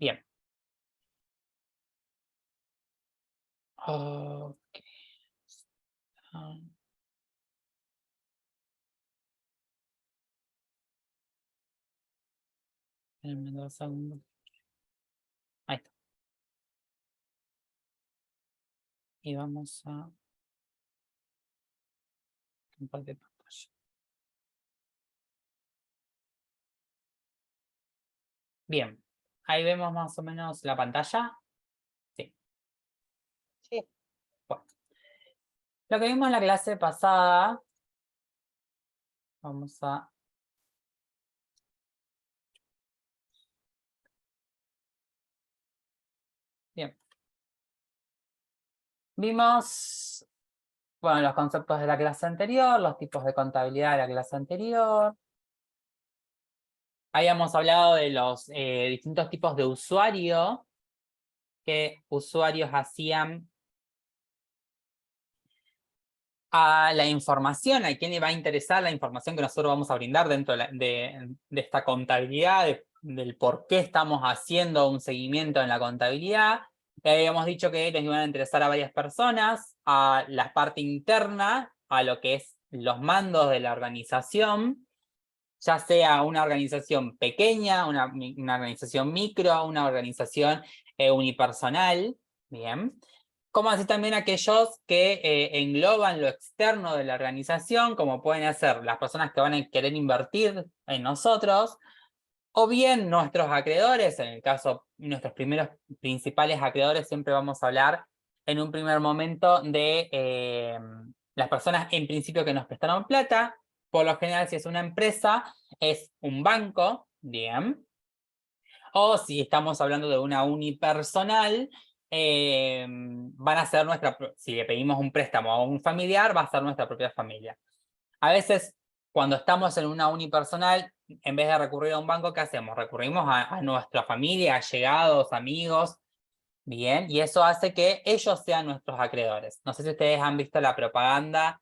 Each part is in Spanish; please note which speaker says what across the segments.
Speaker 1: Bien. Ok. Ah, espérenme 2 segundos. Ahí está. Y vamos a compartir pantalla. Bien. Ahí vemos más o menos la pantalla. Sí.
Speaker 2: Sí.
Speaker 1: Bueno. Lo que vimos en la clase pasada. Vamos a... Bien. Vimos, bueno, los conceptos de la clase anterior, los tipos de contabilidad de la clase anterior. Habíamos hablado de los distintos tipos de usuario que usuarios hacían a la información, a quién le va a interesar la información que nosotros vamos a brindar dentro de esta contabilidad, del por qué estamos haciendo un seguimiento en la contabilidad. Habíamos dicho que les iban a interesar a varias personas, a la parte interna, a lo que es los mandos de la organización, ya sea una organización pequeña, una organización micro, una organización unipersonal, bien. Como así también aquellos que engloban lo externo de la organización, como pueden ser las personas que van a querer invertir en nosotros, o bien nuestros acreedores, en el caso, nuestros primeros principales acreedores, siempre vamos a hablar en un primer momento de las personas en principio que nos prestaron plata. Por lo general, si es una empresa, es un banco, bien. O si estamos hablando de una unipersonal, van a ser si le pedimos un préstamo a un familiar, va a ser nuestra propia familia. A veces, cuando estamos en una unipersonal, en vez de recurrir a un banco, ¿qué hacemos? Recurrimos a nuestra familia, allegados, amigos, bien, y eso hace que ellos sean nuestros acreedores. No sé si ustedes han visto la propaganda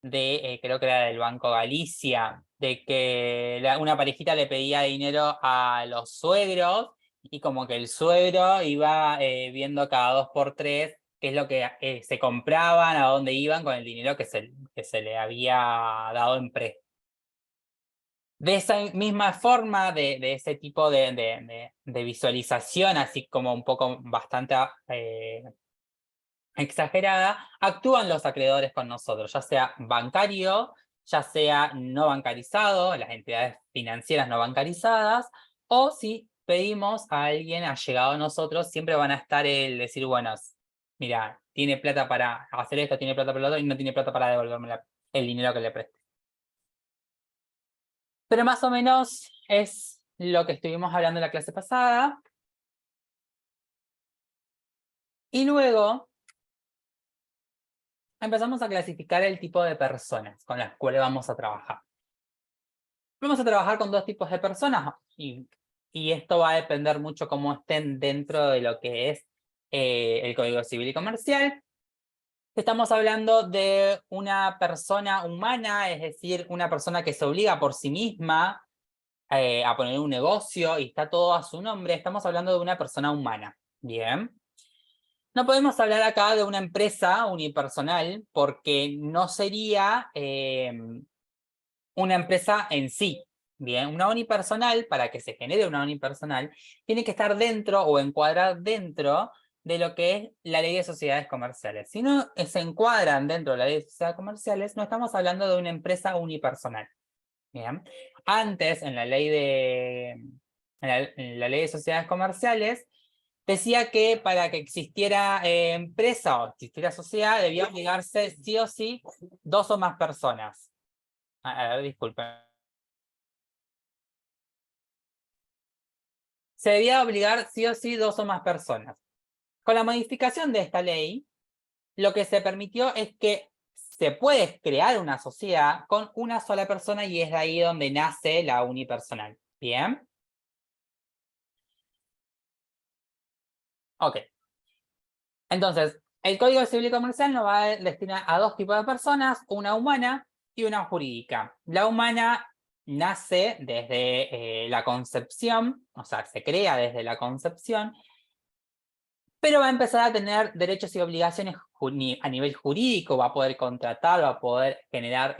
Speaker 1: de, creo que era del Banco Galicia, de que una parejita le pedía dinero a los suegros y como que el suegro iba viendo cada 2 por 3 qué es lo que se compraban, a dónde iban con el dinero que se le había dado en préstamo. De esa misma forma, de ese tipo de visualización, así como un poco bastante exagerada, actúan los acreedores con nosotros, ya sea bancario, ya sea no bancarizado, las entidades financieras no bancarizadas, o si pedimos a alguien allegado a nosotros, siempre van a estar el decir, bueno, mira, tiene plata para hacer esto, tiene plata para lo otro, y no tiene plata para devolverme el dinero que le presté. Pero más o menos es lo que estuvimos hablando en la clase pasada. Y luego empezamos a clasificar el tipo de personas con las cuales vamos a trabajar. Vamos a trabajar con 2 tipos de personas y esto va a depender mucho cómo estén dentro de lo que es el Código Civil y Comercial. Estamos hablando de una persona humana, es decir, una persona que se obliga por sí misma a poner un negocio y está todo a su nombre. Estamos hablando de una persona humana. Bien. No podemos hablar acá de una empresa unipersonal porque no sería una empresa en sí. Bien, una unipersonal, para que se genere una unipersonal, tiene que estar dentro o encuadrar dentro de lo que es la ley de sociedades comerciales. Si no se encuadran dentro de la ley de sociedades comerciales, no estamos hablando de una empresa unipersonal. Bien. Antes, en la ley de sociedades comerciales, decía que para que existiera empresa o existiera sociedad, debía obligarse sí o sí 2 o más personas. A ver, disculpen. Se debía obligar sí o sí 2 o más personas. Con la modificación de esta ley, lo que se permitió es que se puede crear una sociedad con una sola persona y es de ahí donde nace la unipersonal. ¿Bien? Ok. Entonces, el Código Civil y Comercial nos va a destinar a 2 tipos de personas, una humana y una jurídica. La humana nace desde la concepción, o sea, se crea desde la concepción, pero va a empezar a tener derechos y obligaciones a nivel jurídico, va a poder contratar, va a poder generar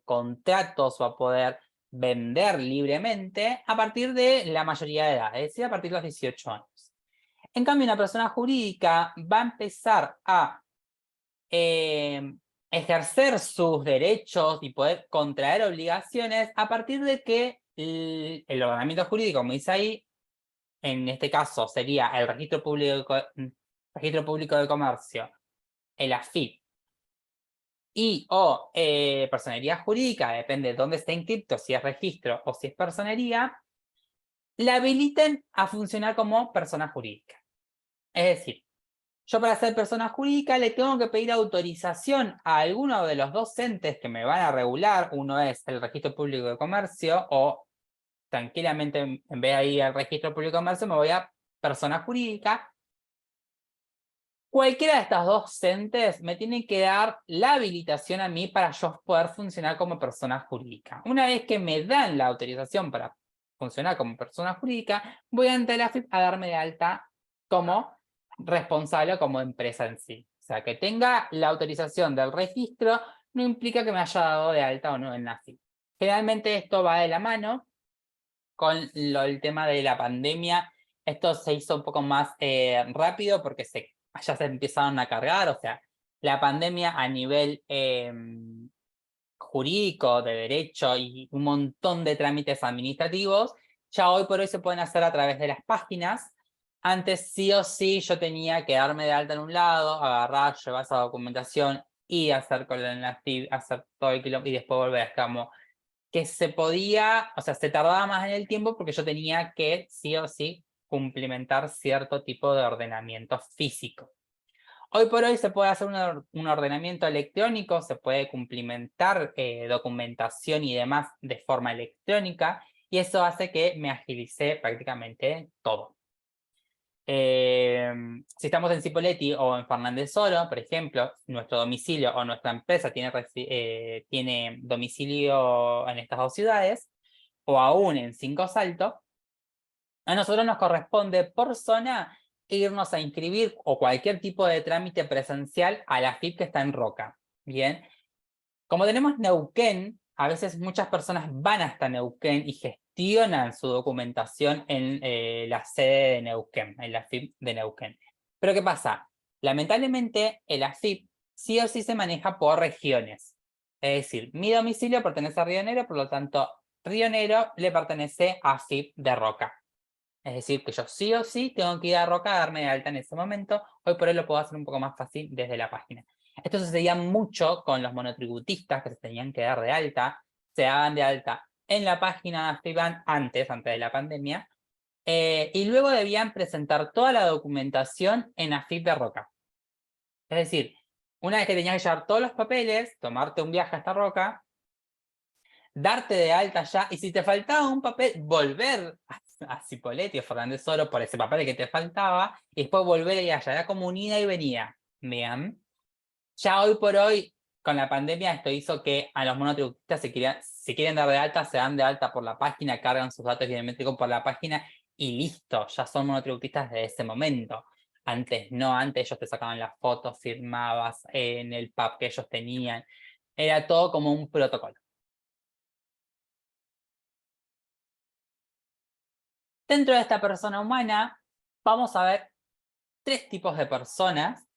Speaker 1: contratos, va a poder vender libremente a partir de la mayoría de edad, es decir, a partir de los 18 años. En cambio, una persona jurídica va a empezar a ejercer sus derechos y poder contraer obligaciones a partir de que el ordenamiento jurídico, como dice ahí, en este caso sería el Registro Público de Comercio, el AFIP, y o personería jurídica, depende de dónde esté inscrito, si es registro o si es personería, la habiliten a funcionar como persona jurídica. Es decir, yo para ser persona jurídica le tengo que pedir autorización a alguno de los dos entes que me van a regular. Uno es el Registro Público de Comercio o tranquilamente en vez de ir al Registro Público de Comercio me voy a persona jurídica. Cualquiera de estas dos entes me tiene que dar la habilitación a mí para yo poder funcionar como persona jurídica. Una vez que me dan la autorización para funcionar como persona jurídica, voy ante la AFIP a darme de alta como responsable o como empresa en sí. O sea, que tenga la autorización del registro no implica que me haya dado de alta o no en la AFIP. Generalmente esto va de la mano con el tema de la pandemia. Esto se hizo un poco más rápido porque ya se empezaron a cargar, o sea, la pandemia a nivel jurídico, de derecho y un montón de trámites administrativos, ya hoy por hoy se pueden hacer a través de las páginas. Antes sí o sí yo tenía que darme de alta en un lado, agarrar, llevar esa documentación y hacer con la FIB, hacer todo el quilombo y después volver. Como que se podía, o sea, se tardaba más en el tiempo porque yo tenía que sí o sí cumplimentar cierto tipo de ordenamiento físico. Hoy por hoy se puede hacer un ordenamiento electrónico, se puede cumplimentar documentación y demás de forma electrónica, y eso hace que me agilice prácticamente todo. Si estamos en Cipolletti o en Fernández Oro, por ejemplo, nuestro domicilio o nuestra empresa tiene domicilio en estas dos ciudades, o aún en Cinco Salto, a nosotros nos corresponde por zona irnos a inscribir o cualquier tipo de trámite presencial a la FIP que está en Roca. Bien, como tenemos Neuquén, a veces muchas personas van hasta Neuquén y gestionan su documentación en la sede de Neuquén, en la FIP de Neuquén. Pero ¿qué pasa? Lamentablemente, el AFIP sí o sí se maneja por regiones. Es decir, mi domicilio pertenece a Río Negro, por lo tanto, Río Negro le pertenece a FIP de Roca. Es decir, que yo sí o sí tengo que ir a Roca a darme de alta en ese momento. Hoy por hoy lo puedo hacer un poco más fácil desde la página. Esto sucedía mucho con los monotributistas que se tenían que dar de alta. Se daban de alta en la página de AFIBAN antes de la pandemia. Y luego debían presentar toda la documentación en AFIP de Roca. Es decir, una vez que tenías que llevar todos los papeles, tomarte un viaje hasta Roca, darte de alta ya, y si te faltaba un papel, volver a Cipolletti o Fernández Oro por ese papel que te faltaba, y después volver a ir allá, era como un ida y venía. Bien. Ya hoy por hoy, con la pandemia, esto hizo que a los monotributistas si quieren dar de alta, se dan de alta por la página, cargan sus datos biométricos por la página y listo, ya son monotributistas desde ese momento. Antes no, antes ellos te sacaban las fotos, firmabas en el pub que ellos tenían. Era todo como un protocolo. Dentro de esta persona humana, vamos a ver tres tipos de personas.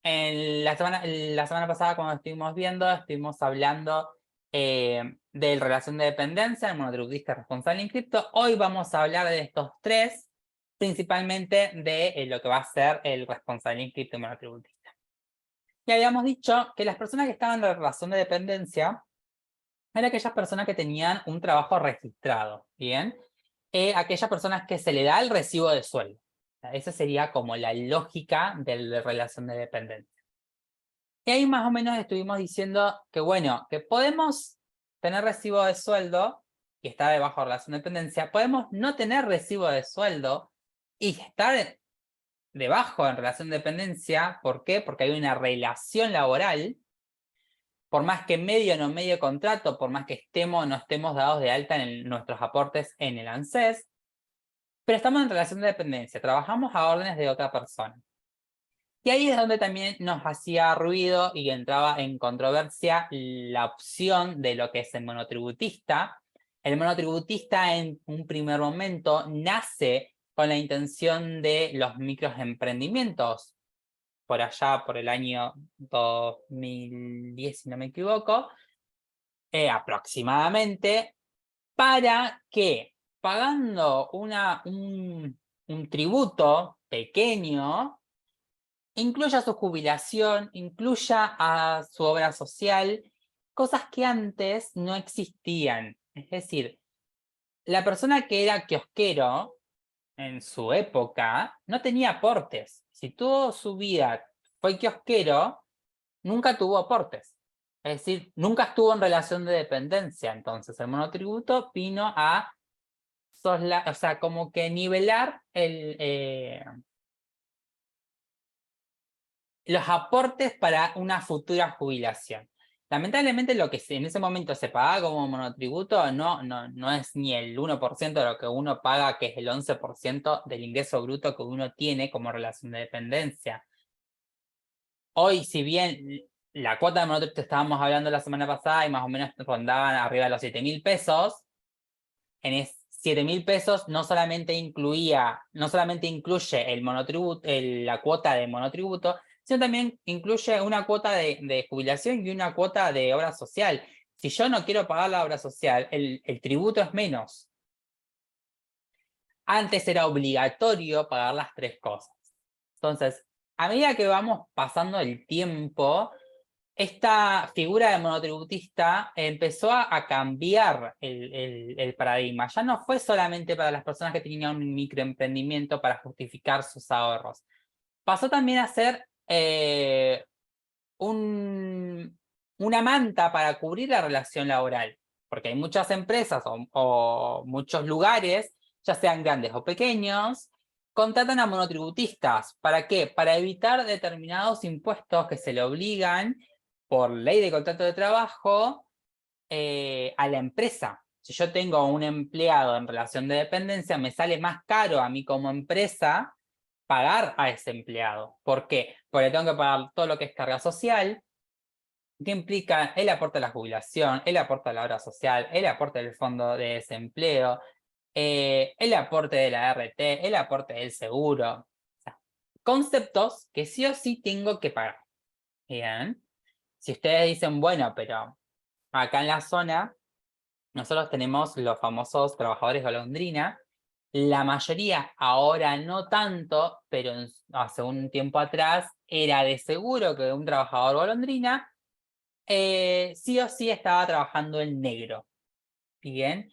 Speaker 1: La semana pasada, cuando estuvimos hablando de relación de dependencia, el monotributista responsable inscripto. Hoy vamos a hablar de estos tres, principalmente de lo que va a ser el responsable inscripto y monotributista. Y habíamos dicho que las personas que estaban en relación de dependencia eran aquellas personas que tenían un trabajo registrado, ¿bien? Aquellas personas que se le da el recibo de sueldo. Esa sería como la lógica de la relación de dependencia. Y ahí más o menos estuvimos diciendo que, bueno, que podemos tener recibo de sueldo y estar debajo de relación de dependencia, podemos no tener recibo de sueldo y estar debajo en relación de dependencia. ¿Por qué? Porque hay una relación laboral. por más que medio o no medio contrato, por más que estemos o no estemos dados de alta en nuestros aportes en el ANSES, pero estamos en relación de dependencia, trabajamos a órdenes de otra persona. Y ahí es donde también nos hacía ruido y entraba en controversia la opción de lo que es el monotributista. El monotributista en un primer momento nace con la intención de los microemprendimientos, por allá por el año 2010, si no me equivoco, aproximadamente, para que pagando un tributo pequeño, incluya su jubilación, incluya a su obra social, cosas que antes no existían. Es decir, la persona que era kiosquero en su época no tenía aportes. Si toda su vida fue kiosquero, nunca tuvo aportes. Es decir, nunca estuvo en relación de dependencia. Entonces, el monotributo vino a o sea, como que nivelar los aportes para una futura jubilación. Lamentablemente lo que en ese momento se pagaba como monotributo no es ni el 1% de lo que uno paga, que es el 11% del ingreso bruto que uno tiene como relación de dependencia. Hoy, si bien la cuota de monotributo estábamos hablando la semana pasada y más o menos rondaban arriba de los 7.000 pesos, en 7.000 pesos no solamente incluye el monotributo, la cuota de monotributo, sino también incluye una cuota de jubilación y una cuota de obra social. Si yo no quiero pagar la obra social, el tributo es menos. Antes era obligatorio pagar las tres cosas. Entonces, a medida que vamos pasando el tiempo, esta figura de monotributista empezó a cambiar el paradigma. Ya no fue solamente para las personas que tenían un microemprendimiento para justificar sus ahorros. Pasó también a ser una manta para cubrir la relación laboral. Porque hay muchas empresas o muchos lugares, ya sean grandes o pequeños, contratan a monotributistas. ¿Para qué? Para evitar determinados impuestos que se le obligan por ley de contrato de trabajo a la empresa. Si yo tengo un empleado en relación de dependencia, me sale más caro a mí como empresa pagar a ese empleado. ¿Por qué? Porque tengo que pagar todo lo que es carga social, que implica el aporte a la jubilación, el aporte a la obra social, el aporte del fondo de desempleo, el aporte de la RT, el aporte del seguro. O sea, conceptos que sí o sí tengo que pagar. Bien. Si ustedes dicen, bueno, pero acá en la zona nosotros tenemos los famosos trabajadores golondrina, la mayoría, ahora no tanto, pero hace un tiempo atrás, era de seguro que un trabajador golondrina sí o sí estaba trabajando en negro. Bien.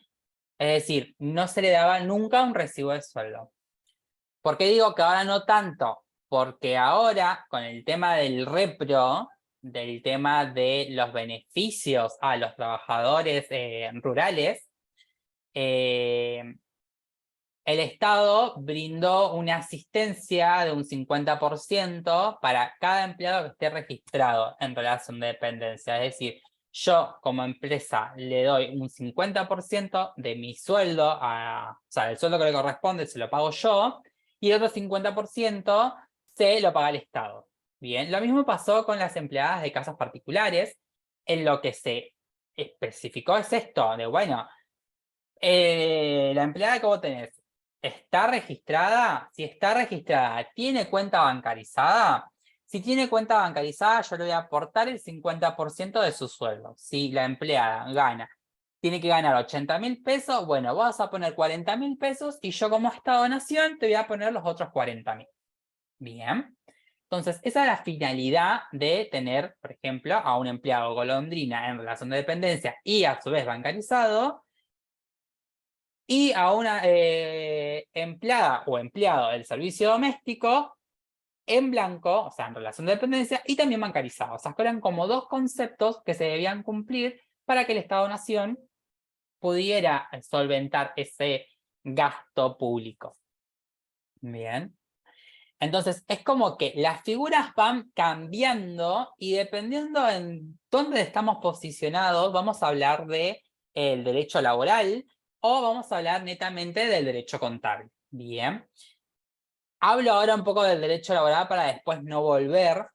Speaker 1: Es decir, no se le daba nunca un recibo de sueldo. ¿Por qué digo que ahora no tanto? Porque ahora, con el tema del repro, del tema de los beneficios a los trabajadores rurales, eh, el Estado brindó una asistencia de un 50% para cada empleado que esté registrado en relación de dependencia. Es decir, yo como empresa le doy un 50% de mi sueldo, o sea, el sueldo que le corresponde se lo pago yo, y el otro 50% se lo paga el Estado. Bien, lo mismo pasó con las empleadas de casas particulares, en lo que se especificó es esto, de bueno, la empleada que vos tenés, ¿está registrada? Si está registrada, ¿tiene cuenta bancarizada? Si tiene cuenta bancarizada, yo le voy a aportar el 50% de su sueldo. Si la empleada gana, tiene que ganar 80.000 pesos, bueno, vas a poner 40.000 pesos y yo como Estado-Nación te voy a poner los otros 40.000. Bien. Entonces, esa es la finalidad de tener, por ejemplo, a un empleado golondrina en relación de dependencia y a su vez bancarizado, y a una empleada o empleado del servicio doméstico en blanco, o sea, en relación de dependencia, y también bancarizado. O sea, que eran como dos conceptos que se debían cumplir para que el Estado-Nación pudiera solventar ese gasto público. Bien. Entonces, es como que las figuras van cambiando y dependiendo en dónde estamos posicionados, vamos a hablar de el derecho laboral o vamos a hablar netamente del derecho contable. Bien. Hablo ahora un poco del derecho laboral para después no volver,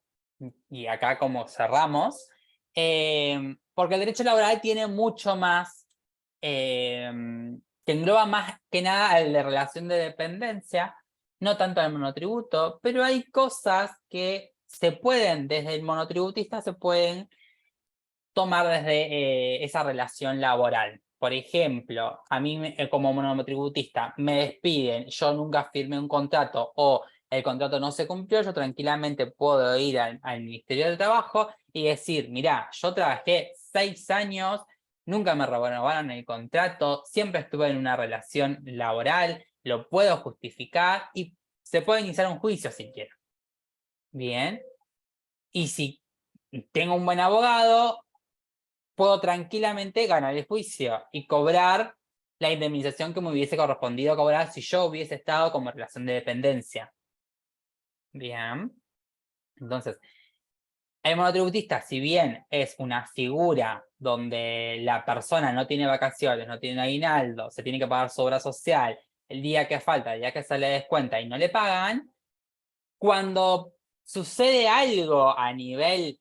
Speaker 1: y acá como cerramos, porque el derecho laboral tiene mucho más, que engloba más que nada el de relación de dependencia, no tanto el monotributo, pero hay cosas que se pueden, desde el monotributista se pueden tomar desde esa relación laboral. Por ejemplo, a mí como monotributista me despiden, yo nunca firmé un contrato o el contrato no se cumplió, yo tranquilamente puedo ir al Ministerio de Trabajo y decir, mirá, yo trabajé 6 años, nunca me renovaron el contrato, siempre estuve en una relación laboral, lo puedo justificar y se puede iniciar un juicio si quiero. Bien. Y si tengo un buen abogado, puedo tranquilamente ganar el juicio y cobrar la indemnización que me hubiese correspondido cobrar si yo hubiese estado como relación de dependencia. Bien. Entonces, el monotributista, si bien es una figura donde la persona no tiene vacaciones, no tiene aguinaldo, se tiene que pagar su obra social, el día que falta, el día que se le descuenta y no le pagan, cuando sucede algo a nivel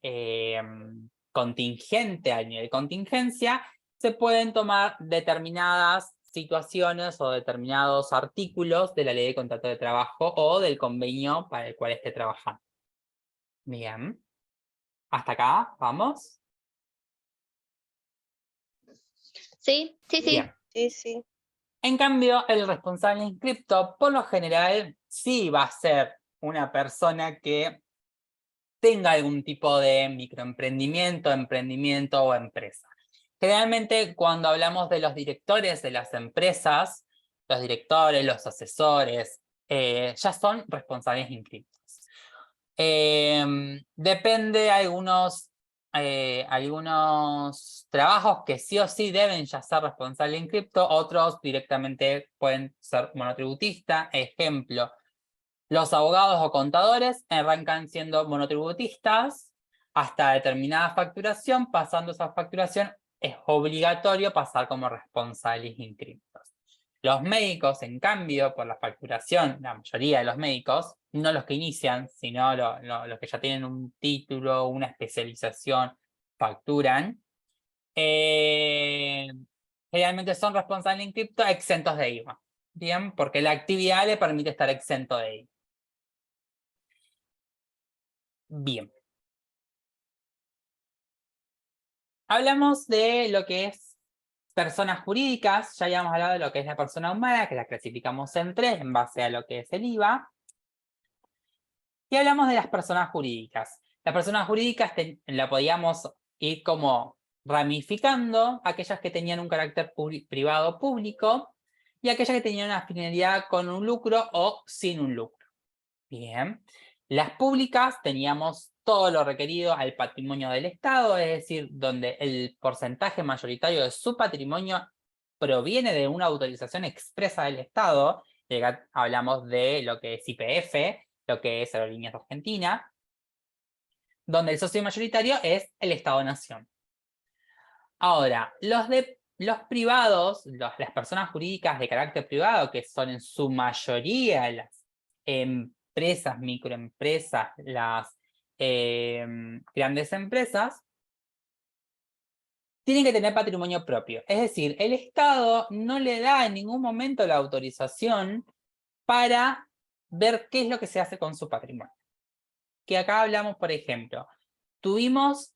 Speaker 1: contingente, a nivel contingencia, se pueden tomar determinadas situaciones o determinados artículos de la ley de contrato de trabajo o del convenio para el cual esté trabajando. Bien. ¿Hasta acá? ¿Vamos?
Speaker 3: Sí, sí, sí.
Speaker 1: Bien.
Speaker 2: Sí, sí.
Speaker 1: En cambio, el responsable inscripto, por lo general, sí va a ser una persona que tenga algún tipo de microemprendimiento, emprendimiento o empresa. Generalmente, cuando hablamos de los directores de las empresas, los directores, los asesores, ya son responsables inscriptos. Depende algunos trabajos que sí o sí deben ya ser responsable inscripto, otros directamente pueden ser monotributistas. Ejemplo, los abogados o contadores arrancan siendo monotributistas hasta determinada facturación, pasando esa facturación es obligatorio pasar como responsables inscriptos. Los médicos, en cambio, por la facturación, la mayoría de los médicos, no los que inician, sino los que ya tienen un título, una especialización, facturan, generalmente son responsables inscriptos exentos de IVA. Bien, porque la actividad le permite estar exento de IVA. Bien. Hablamos de lo que es personas jurídicas, ya habíamos hablado de lo que es la persona humana, que la clasificamos en 3 en base a lo que es el IVA. Y hablamos de las personas jurídicas. Las personas jurídicas la podíamos ir como ramificando, aquellas que tenían un carácter privado público y aquellas que tenían una finalidad con un lucro o sin un lucro. Bien. Las públicas teníamos todo lo requerido al patrimonio del Estado, es decir, donde el porcentaje mayoritario de su patrimonio proviene de una autorización expresa del Estado. Y acá hablamos de lo que es YPF, lo que es Aerolíneas Argentina, donde el socio mayoritario es el Estado-Nación. Ahora, los privados, las personas jurídicas de carácter privado, que son en su mayoría las empresas, microempresas, las grandes empresas, tienen que tener patrimonio propio. Es decir, el Estado no le da en ningún momento la autorización para ver qué es lo que se hace con su patrimonio. Que acá hablamos, por ejemplo, tuvimos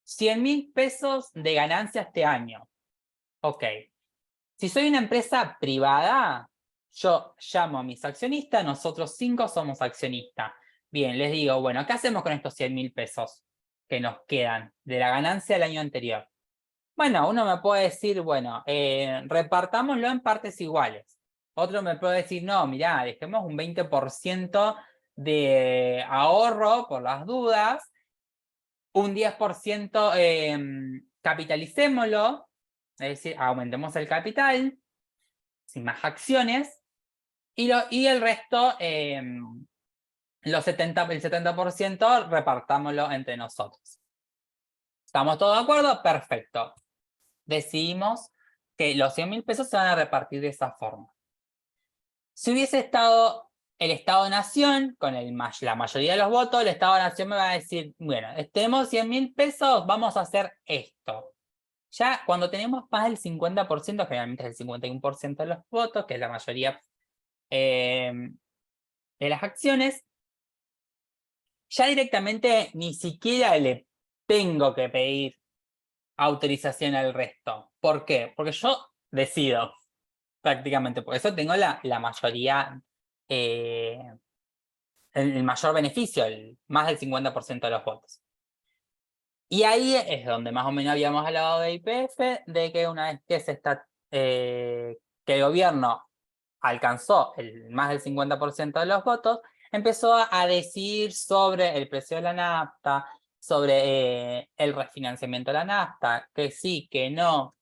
Speaker 1: 100.000 pesos de ganancia este año. Ok. Si soy una empresa privada, yo llamo a mis accionistas, nosotros 5 somos accionistas. Bien, les digo, bueno, ¿qué hacemos con estos 100.000 pesos que nos quedan de la ganancia del año anterior? Bueno, uno me puede decir, bueno, repartámoslo en partes iguales. Otro me puede decir, no, mirá, dejemos un 20% de ahorro por las dudas, un 10% capitalicémoslo, es decir, aumentemos el capital, sin más acciones, y el resto el 70% repartámoslo entre nosotros. ¿Estamos todos de acuerdo? Perfecto. Decidimos que los 100.000 pesos se van a repartir de esa forma. Si hubiese estado el Estado-Nación, con la mayoría de los votos, el Estado-Nación me va a decir, bueno, tenemos 100.000 pesos, vamos a hacer esto. Ya cuando tenemos más del 50%, generalmente es el 51% de los votos, que es la mayoría de las acciones, ya directamente ni siquiera le tengo que pedir autorización al resto. ¿Por qué? Porque yo decido, prácticamente. Por eso tengo la mayoría, el mayor beneficio, más del 50% de los votos. Y ahí es donde más o menos habíamos hablado de YPF, de que una vez que que el gobierno alcanzó más del 50% de los votos, empezó a decidir sobre el precio de la nafta, sobre el refinanciamiento de la nafta, que sí, que no.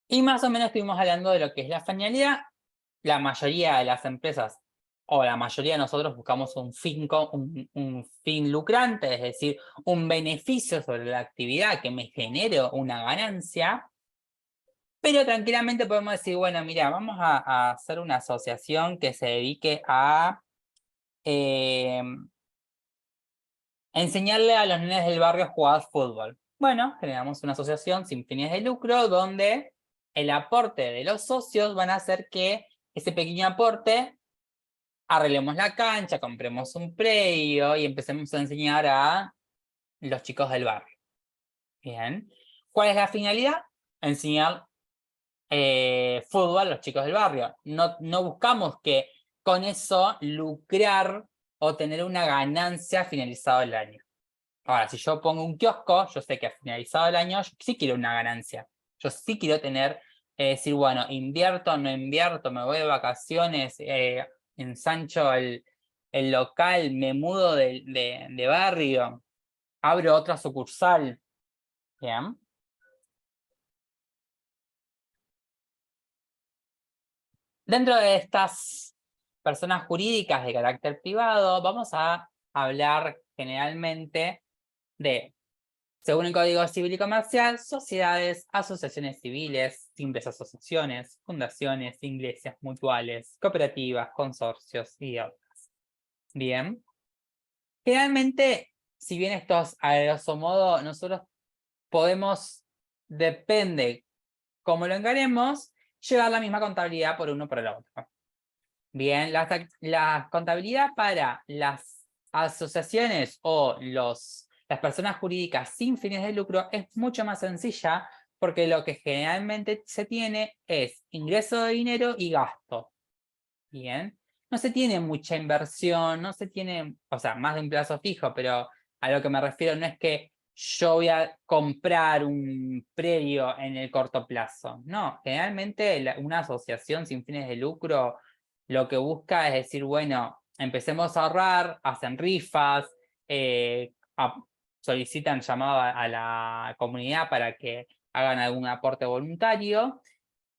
Speaker 1: Y más o menos estuvimos hablando de lo que es la finalidad. La mayoría de las empresas, o la mayoría de nosotros, buscamos un fin lucrante, es decir, un beneficio sobre la actividad que me genere una ganancia. Pero tranquilamente podemos decir, bueno, mira, vamos a hacer una asociación que se dedique a enseñarle a los nenes del barrio a jugar fútbol. Bueno, generamos una asociación sin fines de lucro donde el aporte de los socios van a hacer que ese pequeño aporte arreglemos la cancha, compremos un predio y empecemos a enseñar a los chicos del barrio. Bien. ¿Cuál es la finalidad? Enseñar fútbol a los chicos del barrio. No buscamos que con eso lucrar o tener una ganancia finalizado el año. Ahora, si yo pongo un kiosco, yo sé que a finalizado el año yo sí quiero una ganancia. Yo sí quiero decir, bueno, invierto, no invierto, me voy de vacaciones, ensancho el local, me mudo de barrio, abro otra sucursal. Bien. Dentro de estas personas jurídicas de carácter privado, vamos a hablar generalmente de, según el Código Civil y Comercial, sociedades, asociaciones civiles, simples asociaciones, fundaciones, iglesias, mutuales, cooperativas, consorcios y otras. Bien. Generalmente, si bien estos a grosso modo, nosotros podemos, depende cómo lo encaremos, llevar la misma contabilidad por uno o por el otro. Bien, la contabilidad para las asociaciones o las personas jurídicas sin fines de lucro es mucho más sencilla porque lo que generalmente se tiene es ingreso de dinero y gasto. Bien, no se tiene mucha inversión, no se tiene, o sea, más de un plazo fijo, pero a lo que me refiero no es que yo voy a comprar un predio en el corto plazo. No, generalmente una asociación sin fines de lucro lo que busca es decir, bueno, empecemos a ahorrar, hacen rifas, solicitan llamado a la comunidad para que hagan algún aporte voluntario.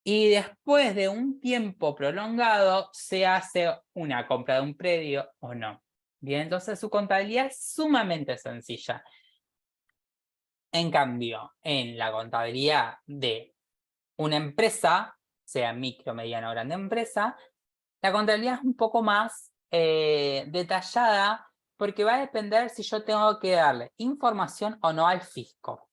Speaker 1: Y después de un tiempo prolongado se hace una compra de un predio o no. Bien, entonces su contabilidad es sumamente sencilla. En cambio, en la contabilidad de una empresa, sea micro, mediana o grande empresa, la contabilidad es un poco más detallada porque va a depender si yo tengo que darle información o no al fisco.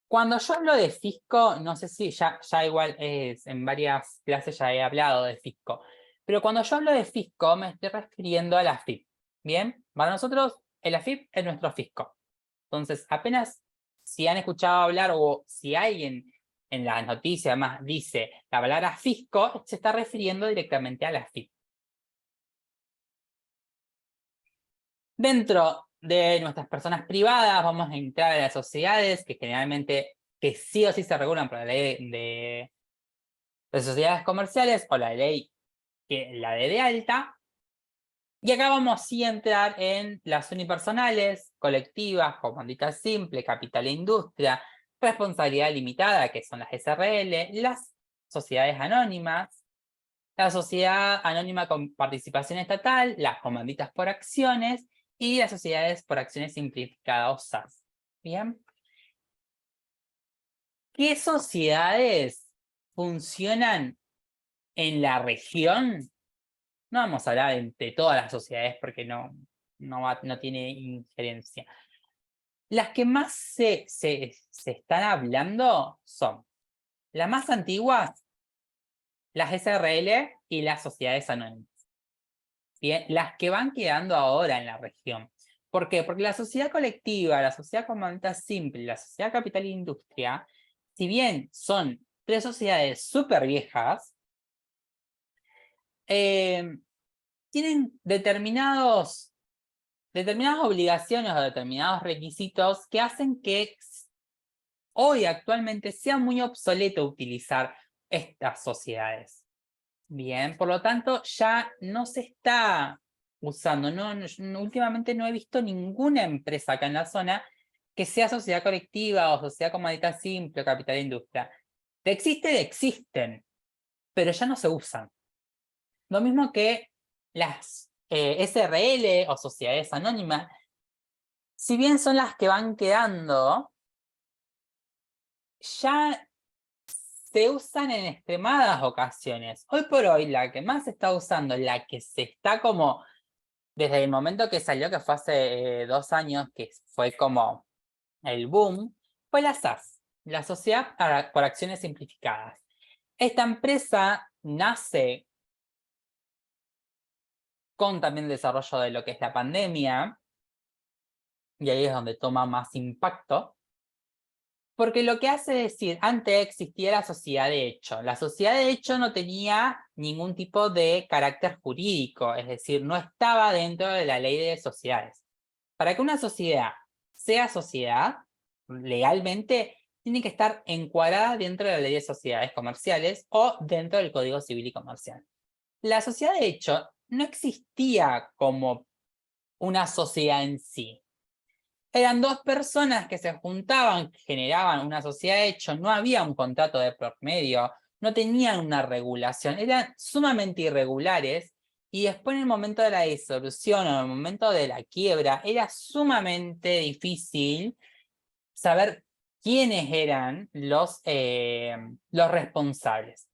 Speaker 1: Cuando yo hablo de fisco, no sé si ya igual en varias clases ya he hablado de fisco, pero cuando yo hablo de fisco me estoy refiriendo a la AFIP. ¿Bien? Para nosotros el AFIP es nuestro fisco. Entonces, apenas si han escuchado hablar o si alguien en las noticias además dice la palabra fisco, se está refiriendo directamente a la AFIP. Dentro de nuestras personas privadas vamos a entrar a las sociedades que generalmente que sí o sí se regulan por la ley de sociedades comerciales o la ley la de alta. Y acá vamos sí a entrar en las unipersonales, colectivas, comandita simple, capital e industria, responsabilidad limitada, que son las SRL, las sociedades anónimas, la sociedad anónima con participación estatal, las comanditas por acciones y las sociedades por acciones simplificadas o SAS. ¿Bien? ¿Qué sociedades funcionan en la región? No vamos a hablar de todas las sociedades porque no tiene injerencia. Las que más se están hablando son las más antiguas, las SRL y las sociedades anónimas. Bien, las que van quedando ahora en la región. ¿Por qué? Porque la sociedad colectiva, la sociedad comandita simple, la sociedad capital e industria, si bien son 3 sociedades súper viejas, tienen determinadas obligaciones o determinados requisitos que hacen que hoy actualmente sea muy obsoleto utilizar estas sociedades. Bien, por lo tanto ya no se está usando, últimamente no he visto ninguna empresa acá en la zona que sea sociedad colectiva o sociedad comandita simple o capital de industria. Existen, pero ya no se usan. Lo mismo que las SRL o sociedades anónimas, si bien son las que van quedando, ya se usan en extremadas ocasiones. Hoy por hoy, la que más se está usando, la que se está como, desde el momento que salió, que fue hace 2 años, que fue como el boom, fue la SAS, la Sociedad por Acciones Simplificadas. Esta empresa nace con también el desarrollo de lo que es la pandemia, y ahí es donde toma más impacto, porque lo que hace es decir, antes existía la sociedad de hecho. La sociedad de hecho no tenía ningún tipo de carácter jurídico, es decir, no estaba dentro de la ley de sociedades. Para que una sociedad sea sociedad, legalmente, tiene que estar encuadrada dentro de la ley de sociedades comerciales o dentro del Código Civil y Comercial. La sociedad de hecho no existía como una sociedad en sí. Eran 2 personas que se juntaban, que generaban una sociedad de hecho, no había un contrato de por medio, no tenían una regulación, eran sumamente irregulares, y después en el momento de la disolución o en el momento de la quiebra, era sumamente difícil saber quiénes eran los responsables.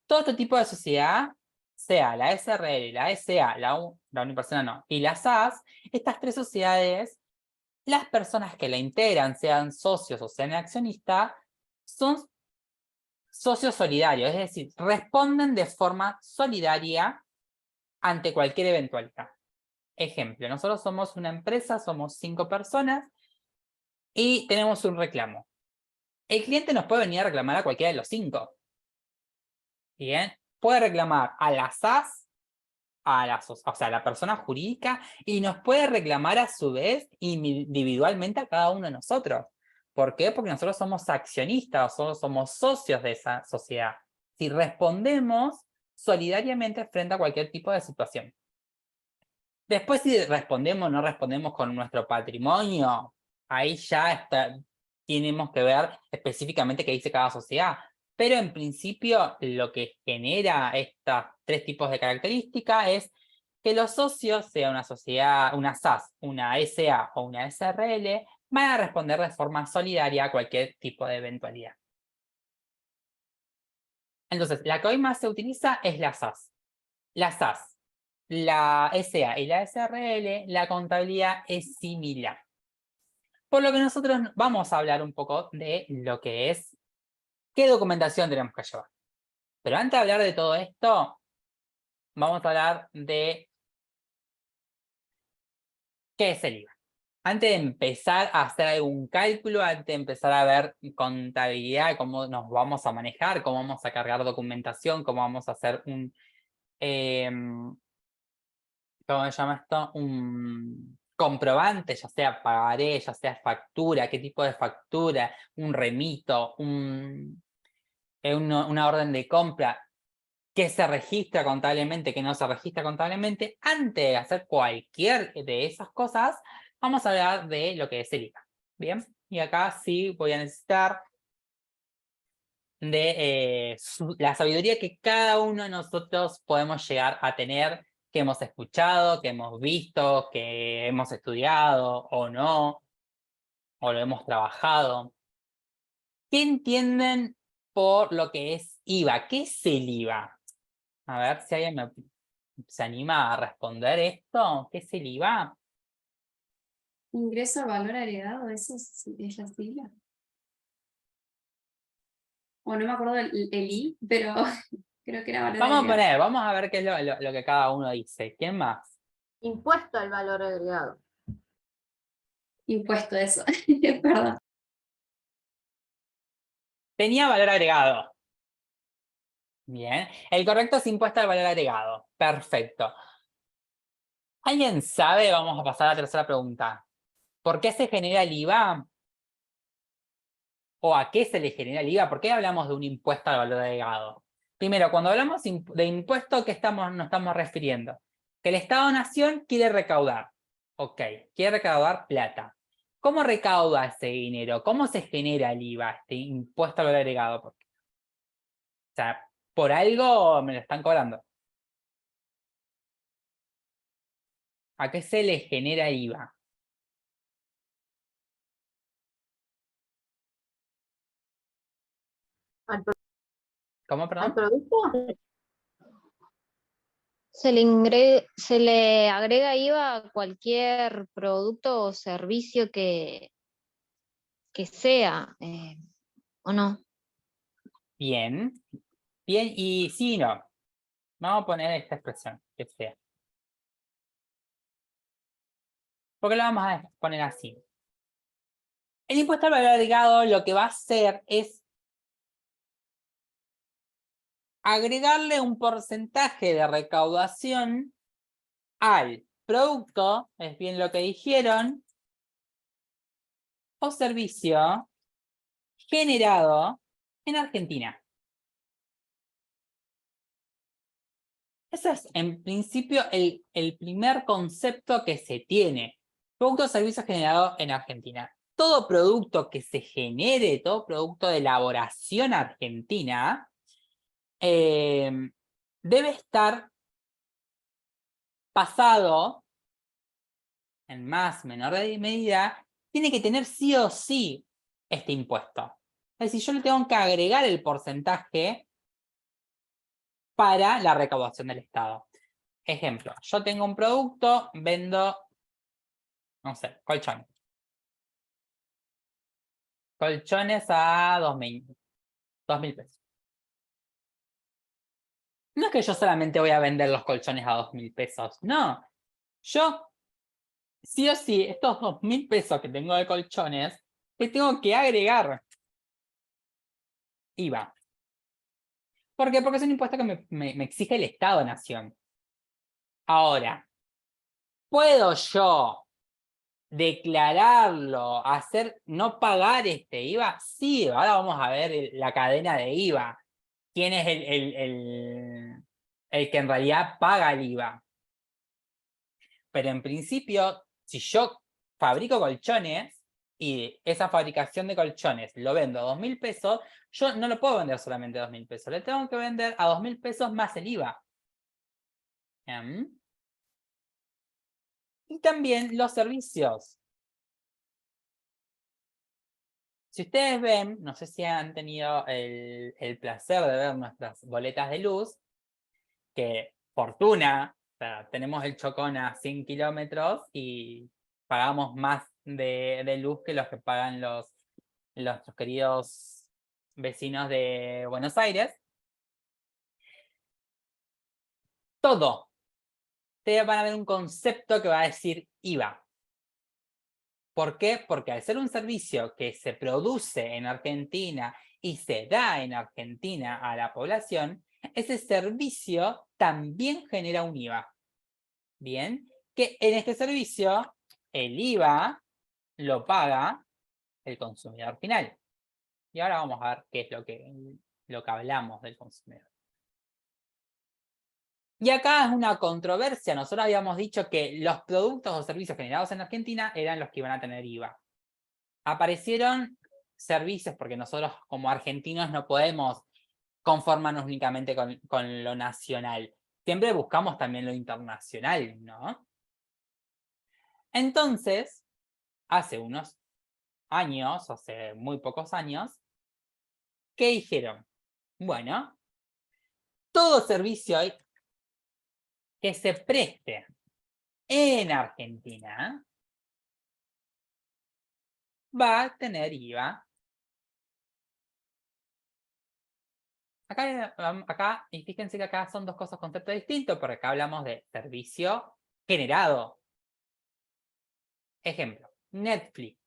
Speaker 1: Todo este tipo de sociedad, sea la SRL, la SA, la unipersonal no, y la SAS, estas 3 sociedades, las personas que la integran, sean socios o sean accionistas, son socios solidarios, es decir, responden de forma solidaria ante cualquier eventualidad. Ejemplo, nosotros somos una empresa, somos 5 personas y tenemos un reclamo. El cliente nos puede venir a reclamar a cualquiera de los 5. Bien, puede reclamar a la SAS, o sea, a la persona jurídica, y nos puede reclamar a su vez individualmente a cada uno de nosotros. ¿Por qué? Porque nosotros somos accionistas, nosotros somos socios de esa sociedad. Si respondemos solidariamente frente a cualquier tipo de situación. Después, si respondemos o no respondemos con nuestro patrimonio, ahí ya tenemos que ver específicamente qué dice cada sociedad. Pero en principio lo que genera estos 3 tipos de características es que los socios, sea una sociedad, una SAS, una SA o una SRL, van a responder de forma solidaria a cualquier tipo de eventualidad. Entonces, la que hoy más se utiliza es la SAS. La SAS, la SA y la SRL, la contabilidad es similar. Por lo que nosotros vamos a hablar un poco de lo que es qué documentación tenemos que llevar. Pero antes de hablar de todo esto, vamos a hablar de qué es el IVA. Antes de empezar a hacer algún cálculo, antes de empezar a ver contabilidad, cómo nos vamos a manejar, cómo vamos a cargar documentación, cómo vamos a hacer un... ¿cómo se llama esto? Un comprobante, ya sea pagaré, ya sea factura, qué tipo de factura, un remito, una orden de compra, que se registra contablemente, que no se registra contablemente. Antes de hacer cualquier de esas cosas, vamos a hablar de lo que es el IVA. Bien, y acá sí voy a necesitar de la sabiduría que cada uno de nosotros podemos llegar a tener, que hemos escuchado, que hemos visto, que hemos estudiado o no, o lo hemos trabajado. ¿Qué entienden por lo que es IVA? ¿Qué es el IVA? A ver si alguien se anima a responder esto. ¿Qué es el IVA?
Speaker 4: Ingreso al valor agregado, eso es la sigla. O no me acuerdo el I, pero creo que era valor
Speaker 1: Vamos a
Speaker 4: agregado.
Speaker 1: poner, vamos a ver qué es lo que cada uno dice. ¿Quién más?
Speaker 2: Impuesto al valor agregado.
Speaker 4: Impuesto, eso. Perdón.
Speaker 1: Tenía valor agregado. Bien. El correcto es impuesto al valor agregado. Perfecto. ¿Alguien sabe? Vamos a pasar a la tercera pregunta. ¿Por qué se genera el IVA? ¿O a qué se le genera el IVA? ¿Por qué hablamos de un impuesto al valor agregado? Primero, cuando hablamos de impuesto, ¿a qué nos estamos refiriendo? Que el Estado-Nación quiere recaudar. Ok, quiere recaudar plata. ¿Cómo recauda ese dinero? ¿Cómo se genera el IVA, este impuesto al valor agregado? O sea, por algo me lo están cobrando. ¿A qué se le genera el IVA? ¿Cómo,
Speaker 2: ¿Al
Speaker 1: perdón?
Speaker 2: producto?
Speaker 3: Se le agrega IVA a cualquier producto o servicio que sea, ¿o no?
Speaker 1: Bien. Bien, y sí y no. Vamos a poner esta expresión, que sea. ¿Por qué lo vamos a poner así? El impuesto al valor agregado lo que va a hacer es agregarle un porcentaje de recaudación al producto, es bien lo que dijeron, o servicio generado en Argentina. Ese es, en principio, el primer concepto que se tiene. Producto o servicio generado en Argentina. Todo producto que se genere, todo producto de elaboración argentina, debe estar pasado, en más menor medida, tiene que tener sí o sí este impuesto. Es decir, yo le tengo que agregar el porcentaje para la recaudación del Estado. Ejemplo, yo tengo un producto, vendo, no sé, colchones. Colchones a 2.000 pesos. No es que yo solamente voy a vender los colchones a 2.000 pesos, no. Yo, sí o sí, estos 2.000 pesos que tengo de colchones, le tengo que agregar IVA. ¿Por qué? Porque es un impuesto que me exige el Estado-Nación. Ahora, ¿puedo yo declararlo, no pagar este IVA? Sí, ahora vamos a ver la cadena de IVA. ¿Quién es el que en realidad paga el IVA? Pero en principio, si yo fabrico colchones y esa fabricación de colchones lo vendo a 2.000 pesos, yo no lo puedo vender solamente a 2.000 pesos, le tengo que vender a 2.000 pesos más el IVA. Y también los servicios. Si ustedes ven, no sé si han tenido el placer de ver nuestras boletas de luz, que fortuna, o sea, tenemos el Chocón a 100 kilómetros y pagamos más de luz que los que pagan nuestros queridos vecinos de Buenos Aires. Todo. Ustedes van a ver un concepto que va a decir IVA. ¿Por qué? Porque al ser un servicio que se produce en Argentina y se da en Argentina a la población, ese servicio también genera un IVA. Bien, que en este servicio el IVA lo paga el consumidor final. Y ahora vamos a ver qué es lo que hablamos del consumidor. Y acá es una controversia. Nosotros habíamos dicho que los productos o servicios generados en Argentina eran los que iban a tener IVA. Aparecieron servicios, porque nosotros como argentinos no podemos conformarnos únicamente con lo nacional. Siempre buscamos también lo internacional, ¿no? Entonces, hace unos años, hace muy pocos años, ¿qué dijeron? Bueno, todo servicio que se preste en Argentina va a tener IVA. Acá, y fíjense que acá son dos cosas, conceptos distintos, porque acá hablamos de servicio generado. Ejemplo, Netflix.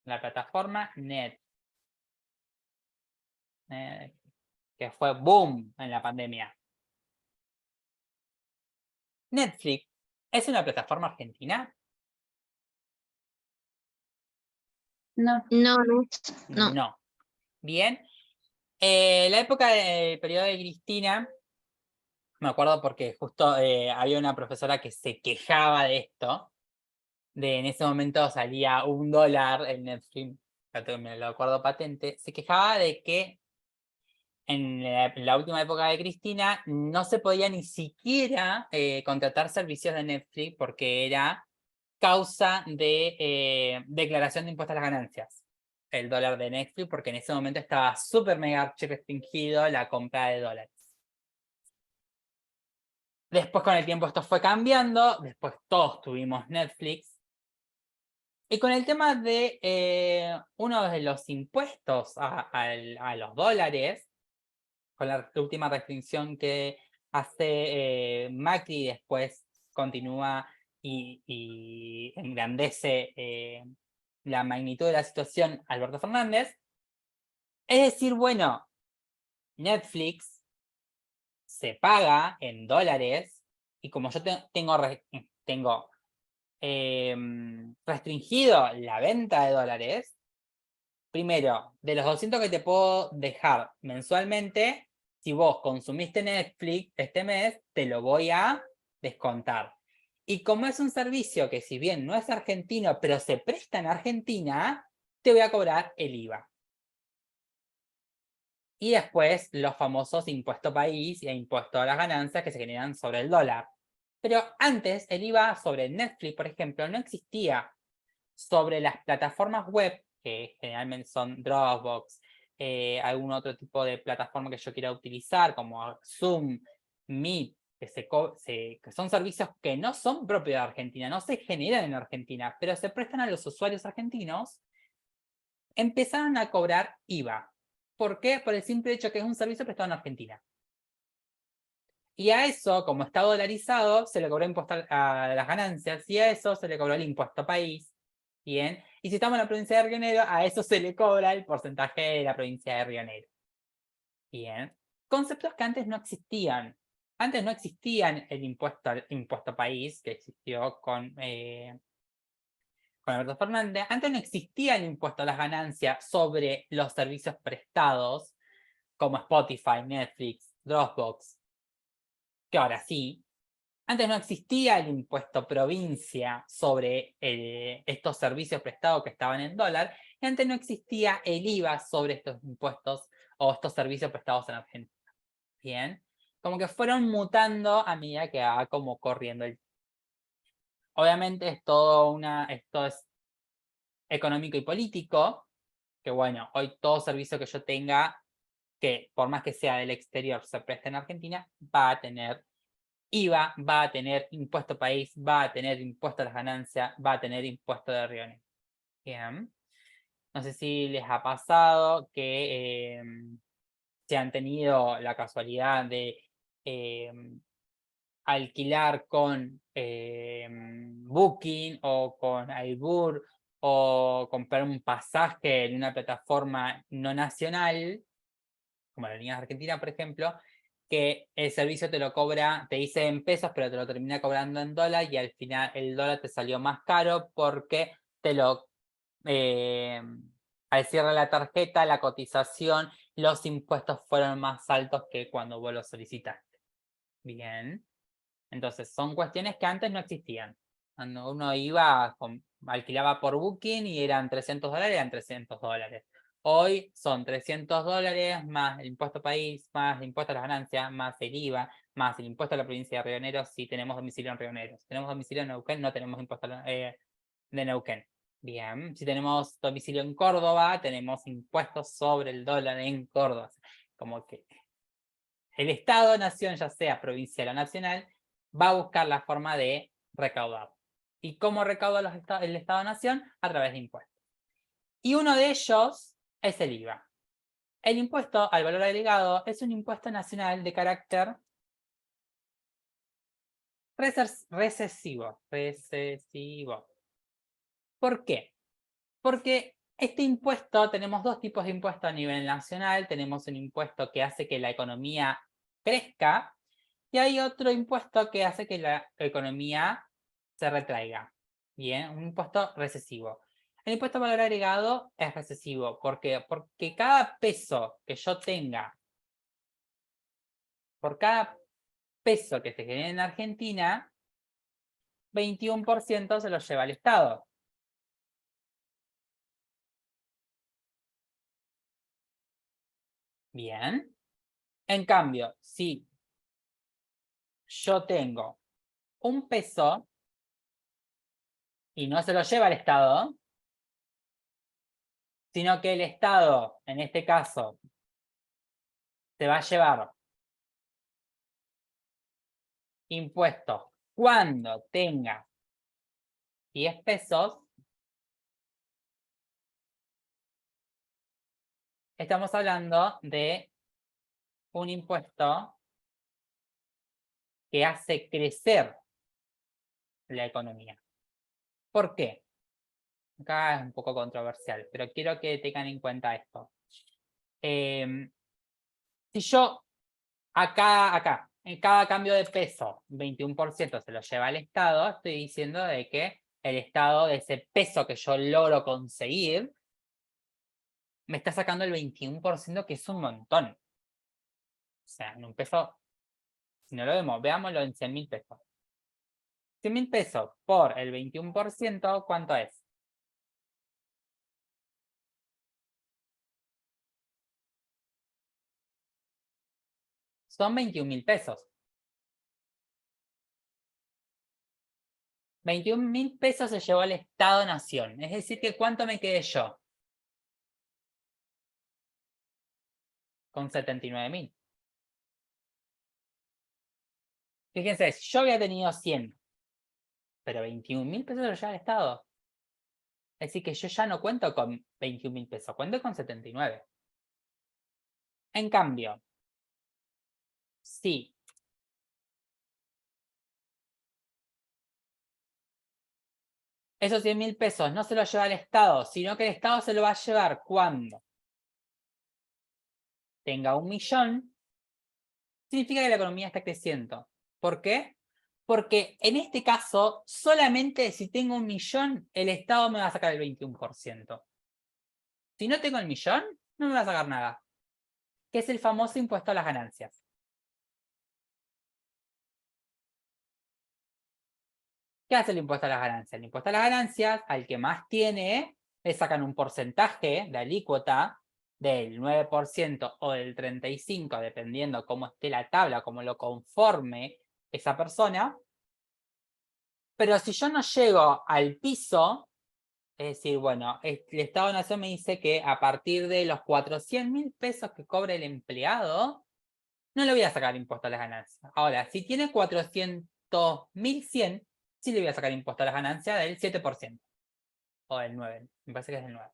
Speaker 1: La plataforma que fue boom en la pandemia. Netflix es una plataforma argentina.
Speaker 4: No,
Speaker 3: No, no.
Speaker 1: No. Bien. La época del periodo de Cristina, me acuerdo porque justo había una profesora que se quejaba de esto. En ese momento salía $1 en Netflix, me lo acuerdo patente. Se quejaba de que en la última época de Cristina no se podía ni siquiera contratar servicios de Netflix porque era causa de declaración de impuestos a las ganancias. El dólar de Netflix, porque en ese momento estaba súper mega restringido la compra de dólares. Después con el tiempo esto fue cambiando, después todos tuvimos Netflix. Y con el tema de uno de los impuestos a los dólares, con la última restricción que hace Macri, después continúa y engrandece la magnitud de la situación Alberto Fernández. Es decir, bueno, Netflix se paga en dólares y como yo tengo restringido la venta de dólares, primero, de los 200 que te puedo dejar mensualmente, si vos consumiste Netflix este mes, te lo voy a descontar. Y como es un servicio que si bien no es argentino, pero se presta en Argentina, te voy a cobrar el IVA. Y después los famosos impuesto país e impuesto a las ganancias que se generan sobre el dólar. Pero antes el IVA sobre Netflix, por ejemplo, no existía. Sobre las plataformas web, que generalmente son Dropbox, algún otro tipo de plataforma que yo quiera utilizar, como Zoom, Meet, que son servicios que no son propios de Argentina, no se generan en Argentina, pero se prestan a los usuarios argentinos, empezaron a cobrar IVA. ¿Por qué? Por el simple hecho que es un servicio prestado en Argentina. Y a eso, como está dolarizado, se le cobró impuesto a las ganancias, y a eso se le cobró el impuesto país. Bien, y si estamos en la provincia de Río Negro, a eso se le cobra el porcentaje de la provincia de Río Negro. Bien, conceptos que antes no existían. Antes no existían el impuesto país, que existió con Alberto Fernández. Antes no existía el impuesto a las ganancias sobre los servicios prestados, como Spotify, Netflix, Dropbox, que ahora sí. Antes no existía el impuesto provincia sobre estos servicios prestados que estaban en dólar, y antes no existía el IVA sobre estos impuestos o estos servicios prestados en Argentina. Bien, como que fueron mutando a medida que va como corriendo el... Obviamente esto es económico y político, que bueno, hoy todo servicio que yo tenga, que por más que sea del exterior se preste en Argentina, va a tener IVA, va a tener impuesto país, va a tener impuesto a las ganancias, va a tener impuesto de Río Negro. Bien. No sé si les ha pasado que se han tenido la casualidad de alquilar con Booking o con Albur o comprar un pasaje en una plataforma no nacional, como la línea argentina, por ejemplo, que el servicio te lo cobra, te dice en pesos, pero te lo termina cobrando en dólar y al final el dólar te salió más caro porque al cierre de la tarjeta, la cotización, los impuestos fueron más altos que cuando vos lo solicitaste. Bien. Entonces, son cuestiones que antes no existían. Cuando uno iba alquilaba por Booking y eran $300, eran $300. Hoy son $300 más el impuesto país, más el impuesto a las ganancias, más el IVA, más el impuesto a la provincia de Río Negro si tenemos domicilio en Río Negro. Si tenemos domicilio en Neuquén, no tenemos impuesto de Neuquén. Bien, si tenemos domicilio en Córdoba, tenemos impuestos sobre el dólar en Córdoba. Como que el Estado-Nación, ya sea provincial o nacional, va a buscar la forma de recaudar. ¿Y cómo recauda el Estado-Nación? A través de impuestos. Y uno de ellos es el IVA. El impuesto al valor agregado es un impuesto nacional de carácter recesivo. ¿Por qué? Porque este impuesto, tenemos dos tipos de impuestos a nivel nacional. Tenemos un impuesto que hace que la economía crezca y hay otro impuesto que hace que la economía se retraiga. Bien, un impuesto recesivo. El impuesto al valor agregado es recesivo. ¿Por qué? Porque cada peso que yo tenga, por cada peso que se genere en Argentina, 21% se lo lleva el Estado. Bien. En cambio, si yo tengo un peso y no se lo lleva el Estado, sino que el Estado, en este caso, se va a llevar impuestos cuando tenga 10 pesos, estamos hablando de un impuesto que hace crecer la economía. ¿Por qué? Acá es un poco controversial, pero quiero que tengan en cuenta esto. Si yo acá, en cada cambio de peso, 21% se lo lleva el Estado, estoy diciendo de que el Estado, de ese peso que yo logro conseguir, me está sacando el 21%, que es un montón. O sea, en un peso, si no lo vemos, veámoslo en 100.000 pesos. 100.000 pesos por el 21%, ¿cuánto es? Son 21.000 pesos. 21.000 pesos se llevó el Estado-Nación. Es decir, que ¿cuánto me quedé yo? Con 79.000. Fíjense, si yo había tenido 100, pero 21.000 pesos lo lleva el Estado. Es decir, que yo ya no cuento con 21.000 pesos, cuento con 79. En cambio, si esos 100.000 pesos no se los lleva el Estado, sino que el Estado se lo va a llevar cuando tenga 1.000.000, significa que la economía está creciendo. ¿Por qué? Porque en este caso, solamente si tengo 1.000.000, el Estado me va a sacar el 21%. Si no tengo el 1.000.000, no me va a sacar nada. Que es el famoso impuesto a las ganancias. ¿Qué hace el impuesto a las ganancias? El impuesto a las ganancias, al que más tiene, le sacan un porcentaje de alícuota del 9% o del 35%, dependiendo cómo esté la tabla, cómo lo conforme esa persona. Pero si yo no llego al piso, es decir, bueno, el Estado-Nación me dice que a partir de los 400.000 pesos que cobra el empleado, no le voy a sacar impuesto a las ganancias. Ahora, si tiene 400.100, sí le voy a sacar impuesto a las ganancias del 7%. O del 9%, me parece que es del 9%.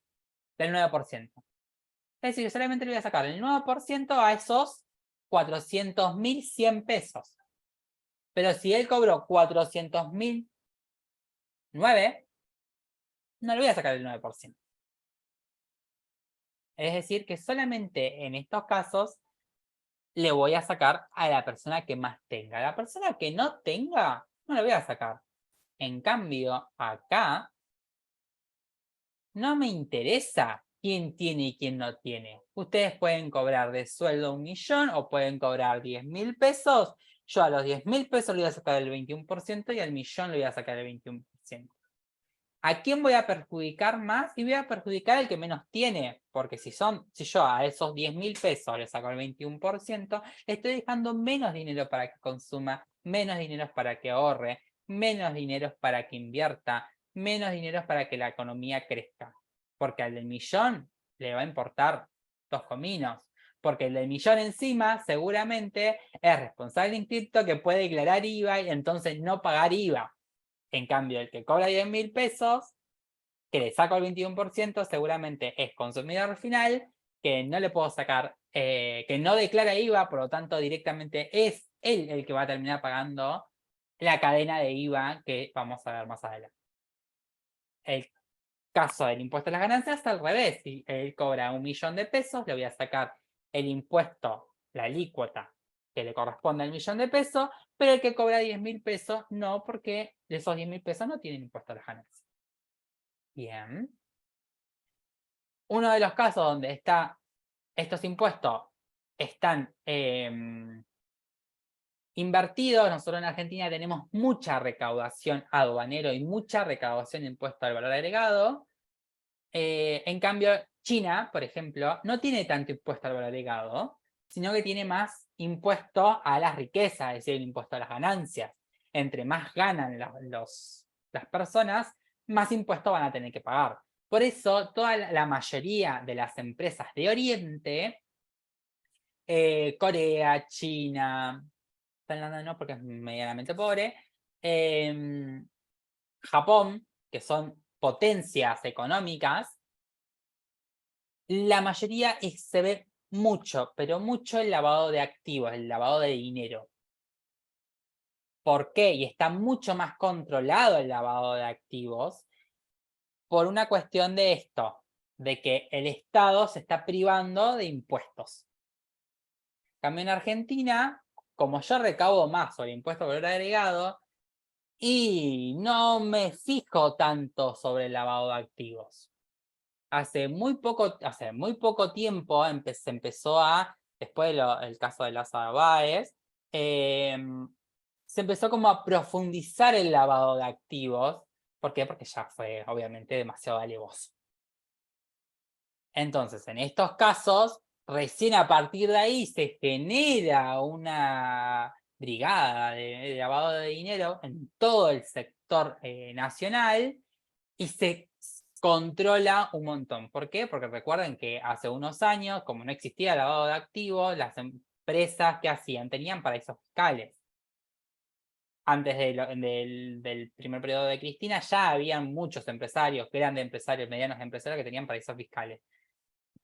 Speaker 1: Del 9%. Es decir, solamente le voy a sacar el 9% a esos 400.100 pesos. Pero si él cobró 400.009, no le voy a sacar el 9%. Es decir, que solamente en estos casos le voy a sacar a la persona que más tenga. A la persona que no tenga, no le voy a sacar. En cambio, acá no me interesa quién tiene y quién no tiene. Ustedes pueden cobrar de sueldo 1.000.000 o pueden cobrar 10.000 pesos. Yo a los 10.000 pesos le voy a sacar el 21% y al 1.000.000 le voy a sacar el 21%. ¿A quién voy a perjudicar más? Y voy a perjudicar al que menos tiene, porque si yo a esos 10.000 pesos le saco el 21%, le estoy dejando menos dinero para que consuma, menos dinero para que ahorre, menos dinero para que invierta, menos dinero para que la economía crezca. Porque al del millón le va a importar 2 cominos. Porque el del millón encima seguramente es responsable inscripto que puede declarar IVA y entonces no pagar IVA. En cambio, el que cobra 10.000 pesos, que le saco el 21%, seguramente es consumidor final, que no le puedo sacar, que no declara IVA, por lo tanto directamente es él el que va a terminar pagando la cadena de IVA que vamos a ver más adelante. El caso del impuesto a las ganancias al revés. Si él cobra 1.000.000 de pesos, le voy a sacar el impuesto, la alícuota que le corresponde al 1.000.000 de pesos, pero el que cobra 10.000 pesos no, porque de esos 10.000 pesos no tienen impuesto a las ganancias. Bien. Uno de los casos donde estos impuestos están invertidos, nosotros en Argentina tenemos mucha recaudación aduanero y mucha recaudación de impuesto al valor agregado. En cambio, China, por ejemplo, no tiene tanto impuesto al valor agregado, sino que tiene más impuesto a las riquezas, es decir, el impuesto a las ganancias. Entre más ganan las personas, más impuestos van a tener que pagar. Por eso, toda la mayoría de las empresas de Oriente, Corea, China, Tailandia no, porque es medianamente pobre, Japón, que son potencias económicas, la mayoría se ve mucho, pero mucho el lavado de activos, el lavado de dinero. ¿Por qué? Y está mucho más controlado el lavado de activos por una cuestión de esto, de que el Estado se está privando de impuestos. En cambio, en Argentina, como yo recaudo más sobre impuesto por valor agregado, y no me fijo tanto sobre el lavado de activos. Hace muy poco tiempo se empezó a, después del caso de Lázaro Báez, se empezó como a profundizar el lavado de activos. ¿Por qué? Porque ya fue obviamente demasiado alevoso. Entonces, en estos casos, recién a partir de ahí se genera una brigada de lavado de dinero en todo el sector nacional y se controla un montón. ¿Por qué? Porque recuerden que hace unos años, como no existía lavado de activos, las empresas, ¿qué hacían? Tenían paraísos fiscales. Antes del primer periodo de Cristina ya habían muchos empresarios, grandes empresarios, medianos empresarios que tenían paraísos fiscales.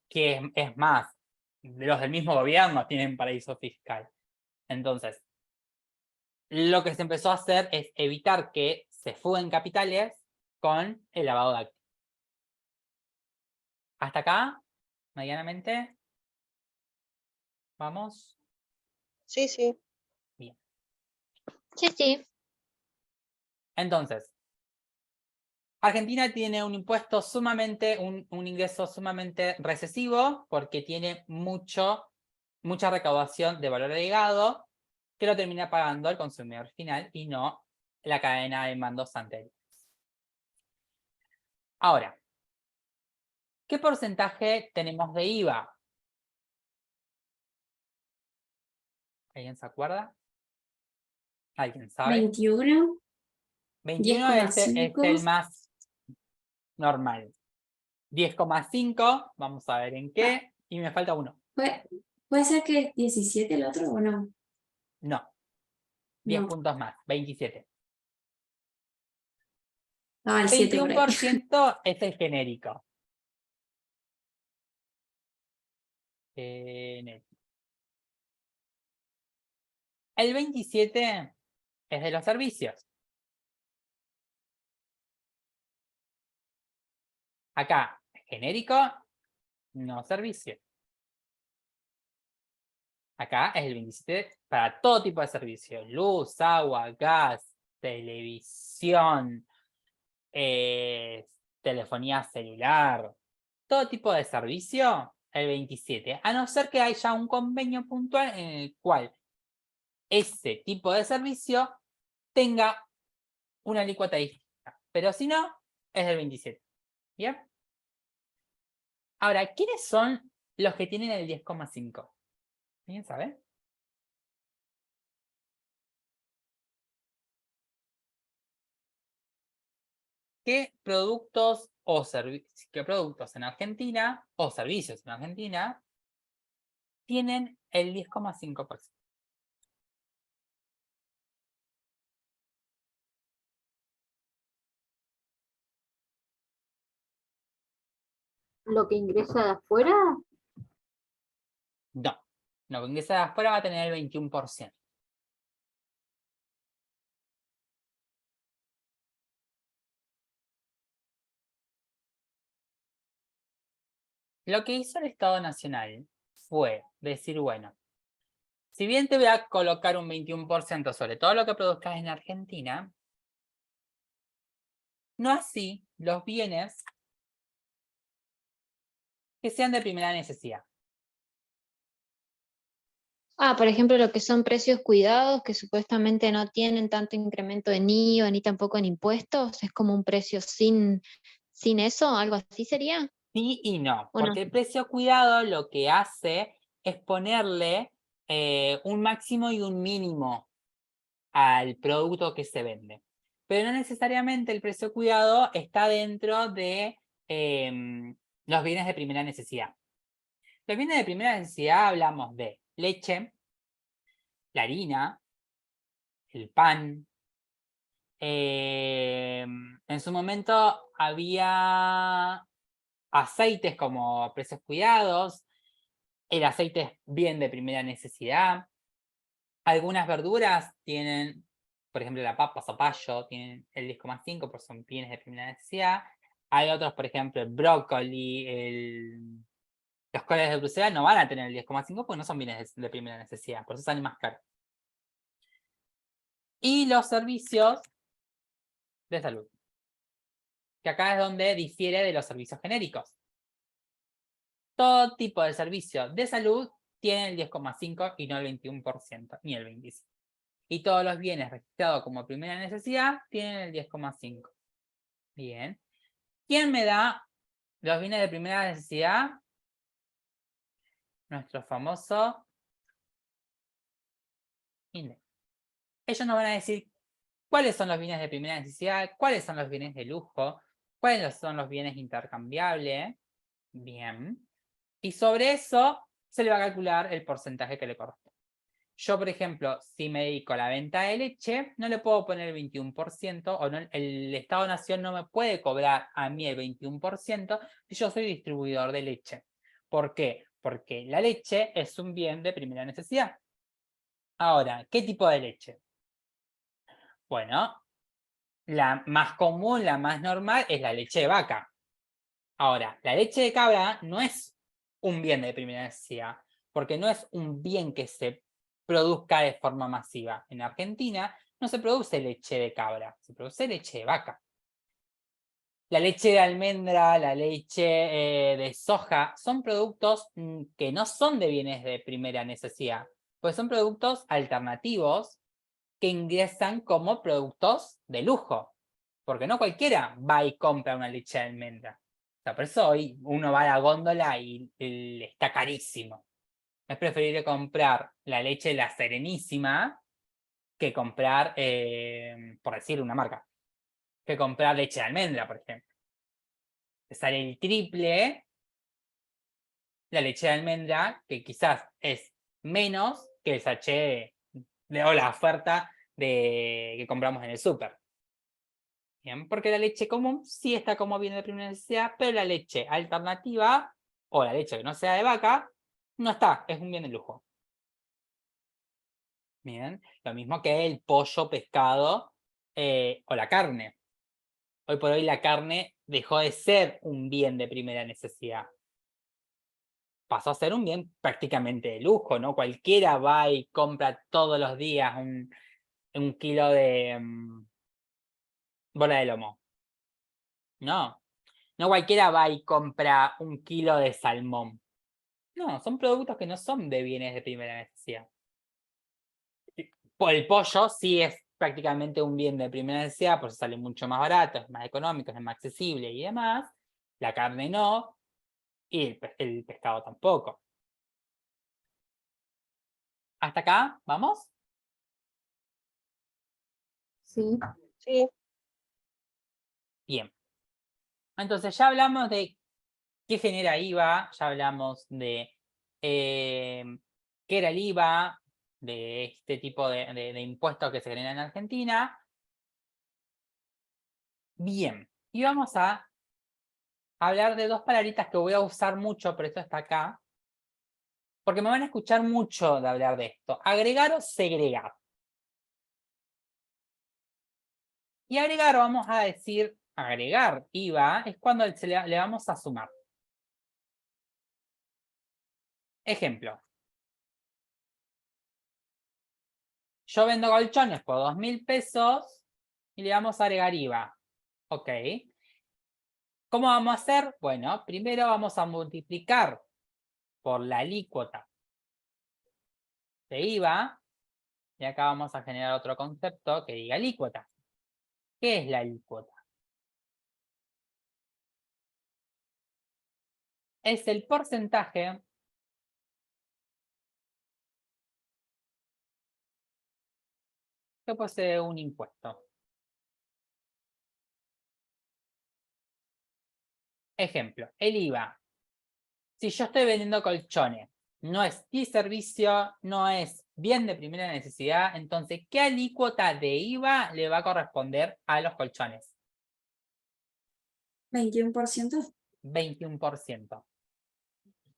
Speaker 1: Que es más, los del mismo gobierno tienen paraíso fiscal. Entonces, lo que se empezó a hacer es evitar que se fuguen capitales con el lavado de activos. ¿Hasta acá? Medianamente. ¿Vamos?
Speaker 5: Sí, sí.
Speaker 1: Bien.
Speaker 3: Sí, sí.
Speaker 1: Entonces, Argentina tiene un impuesto sumamente, un ingreso sumamente recesivo porque tiene mucha recaudación de valor agregado que lo termina pagando el consumidor final y no la cadena de mandos anteriores. Ahora, ¿qué porcentaje tenemos de IVA? ¿Alguien se acuerda? ¿Alguien sabe?
Speaker 4: 21,
Speaker 1: 21 es el
Speaker 4: 10,5.
Speaker 1: más normal. 10,5, vamos a ver en qué, y me falta uno.
Speaker 4: ¿Puede ser que 17 el otro o no?
Speaker 1: No, 10
Speaker 4: No.
Speaker 1: puntos más, 27.
Speaker 4: Ah, el 7 por ahí.
Speaker 1: 21% es el genérico. El 27 es de los servicios. Acá, genérico, no servicio. Acá es el 27 para todo tipo de servicios. Luz, agua, gas, televisión, telefonía celular. Todo tipo de servicio, el 27. A no ser que haya un convenio puntual en el cual ese tipo de servicio tenga una alícuota distinta. Pero si no, es del 27. ¿Bien? Ahora, ¿quiénes son los que tienen el 10,5? ¿Alguien sabe? ¿Qué productos en Argentina o servicios en Argentina tienen el 10,5%?
Speaker 2: Lo que ingresa de afuera,
Speaker 1: No. Lo que ingresa de afuera va a tener el 21%. Lo que hizo el Estado Nacional fue decir, bueno, si bien te voy a colocar un 21% sobre todo lo que produzcas en Argentina, no así los bienes que sean de primera necesidad.
Speaker 3: Por ejemplo, lo que son precios cuidados, que supuestamente no tienen tanto incremento en IVA ni tampoco en impuestos, es como un precio sin eso, algo así sería,
Speaker 1: Sí y no,
Speaker 3: ¿o no?
Speaker 1: porque el precio cuidado lo que hace es ponerle un máximo y un mínimo al producto que se vende. Pero no necesariamente el precio cuidado está dentro de los bienes de primera necesidad. Los bienes de primera necesidad hablamos de leche, la harina, el pan. En su momento había aceites como precios cuidados. El aceite es bien de primera necesidad. Algunas verduras tienen, por ejemplo, la papa, zapallo, tienen el 10,5 porque son bienes de primera necesidad. Hay otros, por ejemplo, el brócoli, los coles de Bruselas no van a tener el 10,5 porque no son bienes de primera necesidad, por eso salen más caros. Y los servicios de salud, que acá es donde difiere de los servicios genéricos. Todo tipo de servicio de salud tiene el 10,5 y no el 21%, ni el 25%. Y todos los bienes registrados como primera necesidad tienen el 10,5. Bien. ¿Quién me da los bienes de primera necesidad? Nuestro famoso INDEC. Ellos nos van a decir cuáles son los bienes de primera necesidad, cuáles son los bienes de lujo, cuáles son los bienes intercambiables. Bien. Y sobre eso se le va a calcular el porcentaje que le corresponde. Yo, por ejemplo, si me dedico a la venta de leche, no le puedo poner el 21%, o no, el Estado-Nación no me puede cobrar a mí el 21% si yo soy distribuidor de leche. ¿Por qué? Porque la leche es un bien de primera necesidad. Ahora, ¿qué tipo de leche? Bueno, la más común, la más normal, es la leche de vaca. Ahora, la leche de cabra no es un bien de primera necesidad, porque no es un bien que se produzca de forma masiva. En Argentina no se produce leche de cabra, se produce leche de vaca. La leche de almendra, la leche de soja, son productos que no son de bienes de primera necesidad, pues son productos alternativos que ingresan como productos de lujo, porque no cualquiera va y compra una leche de almendra. O sea, por eso hoy uno va a la góndola y está carísimo. Es preferible comprar la leche de la Serenísima que comprar, por decir una marca, que comprar leche de almendra, por ejemplo. Te sale el triple la leche de almendra, que quizás es menos que el sachet o la oferta que compramos en el súper. Bien, porque la leche común sí está como bien de primera necesidad, pero la leche alternativa o la leche que no sea de vaca no está, es un bien de lujo. Bien, lo mismo que el pollo, pescado o la carne. Hoy por hoy la carne dejó de ser un bien de primera necesidad. Pasó a ser un bien prácticamente de lujo, ¿no? Cualquiera va y compra todos los días un kilo de bola de lomo. No, no cualquiera va y compra un kilo de salmón. No, son productos que no son de bienes de primera necesidad. El pollo sí es prácticamente un bien de primera necesidad, por eso sale mucho más barato, es más económico, es más accesible y demás. La carne no, y el pescado tampoco. ¿Hasta acá? ¿Vamos?
Speaker 2: Sí.
Speaker 5: Sí,
Speaker 1: Bien. Entonces ya hablamos de qué genera IVA, ya hablamos de qué era el IVA, de este tipo de impuestos que se generan en Argentina. Bien, y vamos a hablar de dos palabritas que voy a usar mucho, pero esto está acá, porque me van a escuchar mucho de hablar de esto. Agregar o segregar. Y agregar, vamos a decir, agregar IVA es cuando le vamos a sumar. Ejemplo. Yo vendo colchones por 2.000 pesos y le vamos a agregar IVA. Ok. ¿Cómo vamos a hacer? Bueno, primero vamos a multiplicar por la alícuota de IVA. Y acá vamos a generar otro concepto que diga alícuota. ¿Qué es la alícuota? Es el porcentaje que posee un impuesto. Ejemplo, el IVA. Si yo estoy vendiendo colchones, no es y servicio, no es bien de primera necesidad, entonces, ¿qué alícuota de IVA le va a corresponder a los colchones?
Speaker 4: 21%.
Speaker 1: 21%.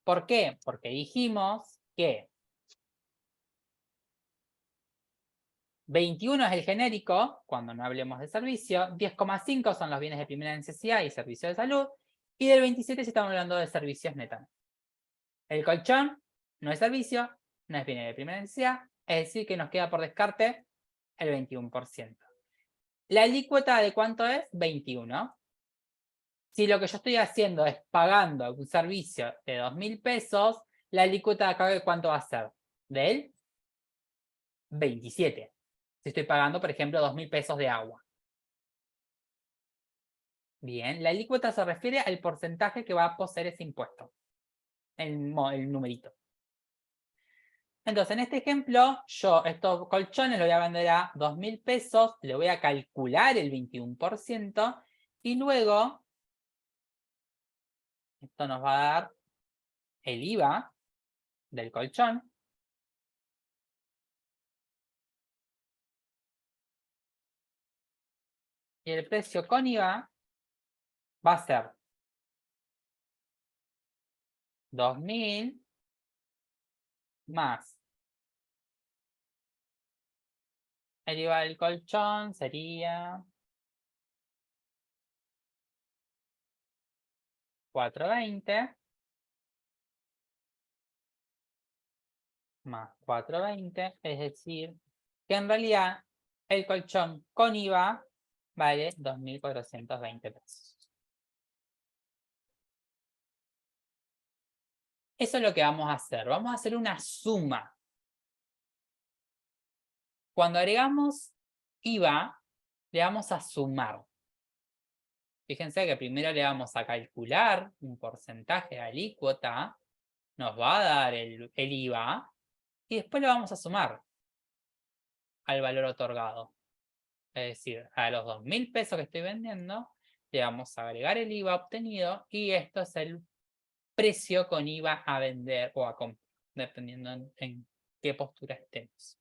Speaker 1: ¿Por qué? Porque dijimos que 21 es el genérico, cuando no hablemos de servicio, 10,5 son los bienes de primera necesidad y servicios de salud, y del 27 si estamos hablando de servicios netamente. El colchón no es servicio, no es bien de primera necesidad, es decir que nos queda por descarte el 21%. ¿La alícuota de cuánto es? 21. Si lo que yo estoy haciendo es pagando un servicio de 2.000 pesos, la alícuota de acá, ¿cuánto va a ser? Del 27. Si estoy pagando, por ejemplo, 2.000 pesos de agua. Bien, la alícuota se refiere al porcentaje que va a poseer ese impuesto. El numerito. Entonces, en este ejemplo, yo estos colchones los voy a vender a 2.000 pesos, le voy a calcular el 21% y luego esto nos va a dar el IVA del colchón. Y el precio con IVA va a ser 2.000 más el IVA del colchón sería 420 más 420, es decir, que en realidad el colchón con IVA vale 2.420 pesos. Eso es lo que vamos a hacer. Vamos a hacer una suma. Cuando agregamos IVA, le vamos a sumar. Fíjense que primero le vamos a calcular un porcentaje de alícuota, nos va a dar el IVA, y después lo vamos a sumar al valor otorgado. Es decir, a los 2.000 pesos que estoy vendiendo, le vamos a agregar el IVA obtenido, y esto es el precio con IVA a vender o a comprar, dependiendo en qué postura estemos.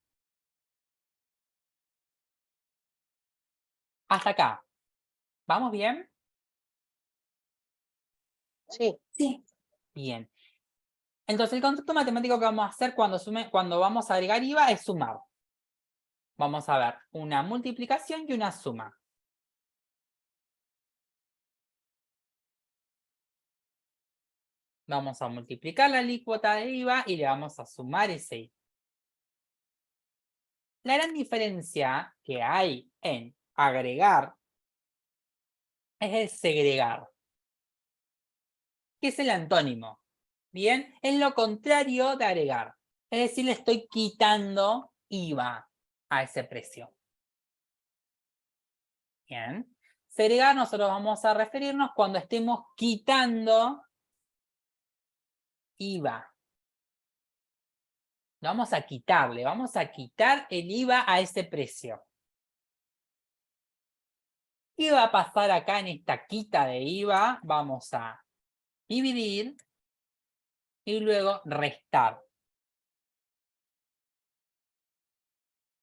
Speaker 1: Hasta acá. ¿Vamos bien?
Speaker 5: sí.
Speaker 4: Sí.
Speaker 1: Bien. Entonces el concepto matemático que vamos a hacer cuando vamos a agregar IVA es sumar. Vamos a ver una multiplicación y una suma. Vamos a multiplicar la alícuota de IVA y le vamos a sumar ese IVA. La gran diferencia que hay en agregar es el segregar. ¿Qué es el antónimo? Bien, es lo contrario de agregar. Es decir, le estoy quitando IVA a ese precio. Bien. Segregar nosotros vamos a referirnos cuando estemos quitando IVA. Lo vamos a quitarle, vamos a quitar el IVA a ese precio. ¿Qué va a pasar acá en esta quita de IVA? Vamos a dividir y luego restar.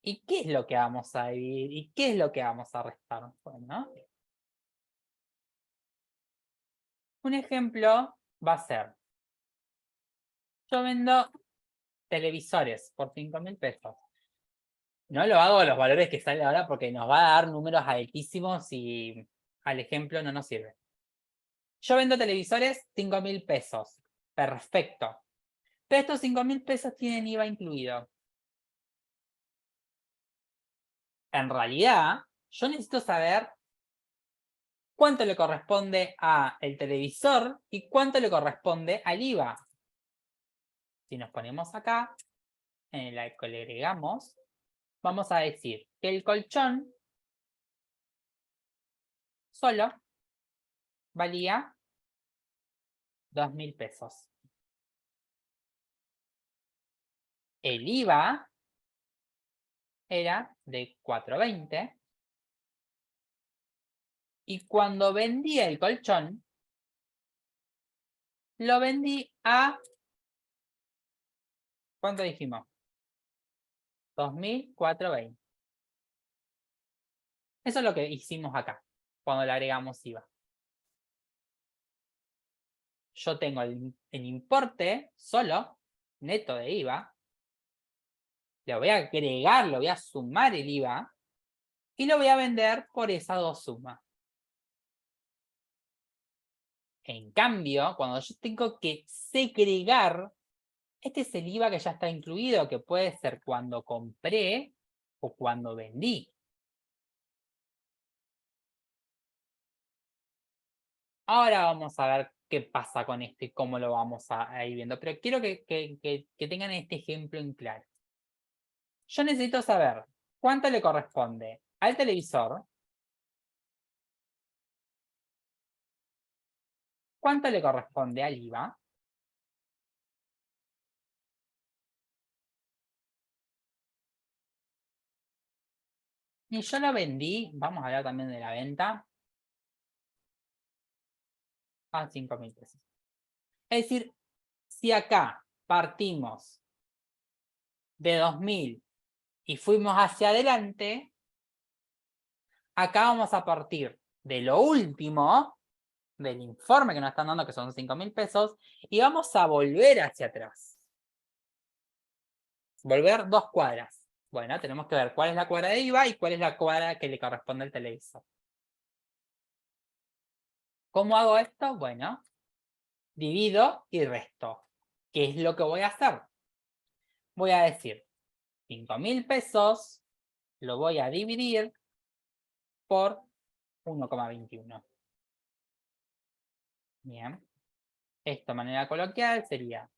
Speaker 1: ¿Y qué es lo que vamos a dividir? ¿Y qué es lo que vamos a restar? Bueno, un ejemplo va a ser, yo vendo televisores por 5.000 pesos. No lo hago a los valores que sale ahora porque nos va a dar números altísimos y al ejemplo no nos sirve. Yo vendo televisores 5.000 pesos. Perfecto. Pero estos 5.000 pesos tienen IVA incluido. En realidad, yo necesito saber cuánto le corresponde al televisor y cuánto le corresponde al IVA. Si nos ponemos acá, en la que le agregamos, vamos a decir que el colchón solo valía 2.000 pesos. El IVA era de 4.20. Y cuando vendí el colchón, lo vendí a... ¿Cuánto dijimos? 2.420. Eso es lo que hicimos acá, cuando le agregamos IVA. Yo tengo el importe solo, neto de IVA. Le voy a agregar, le voy a sumar el IVA. Y lo voy a vender por esas dos sumas. En cambio, cuando yo tengo que segregar, este es el IVA que ya está incluido, que puede ser cuando compré o cuando vendí. Ahora vamos a ver qué pasa con esto y cómo lo vamos a ir viendo. Pero quiero que tengan este ejemplo en claro. Yo necesito saber cuánto le corresponde al televisor, cuánto le corresponde al IVA, y yo lo vendí, vamos a hablar también de la venta, a 5.000 pesos. Es decir, si acá partimos de 2.000 y fuimos hacia adelante, acá vamos a partir de lo último del informe que nos están dando, que son 5.000 pesos, y vamos a volver hacia atrás. Volver 2 cuadras. Bueno, tenemos que ver cuál es la cuadra de IVA y cuál es la cuadra que le corresponde al televisor. ¿Cómo hago esto? Bueno, divido y resto. ¿Qué es lo que voy a hacer? Voy a decir 5.000 pesos, lo voy a dividir por 1,21. Bien. Esto de manera coloquial sería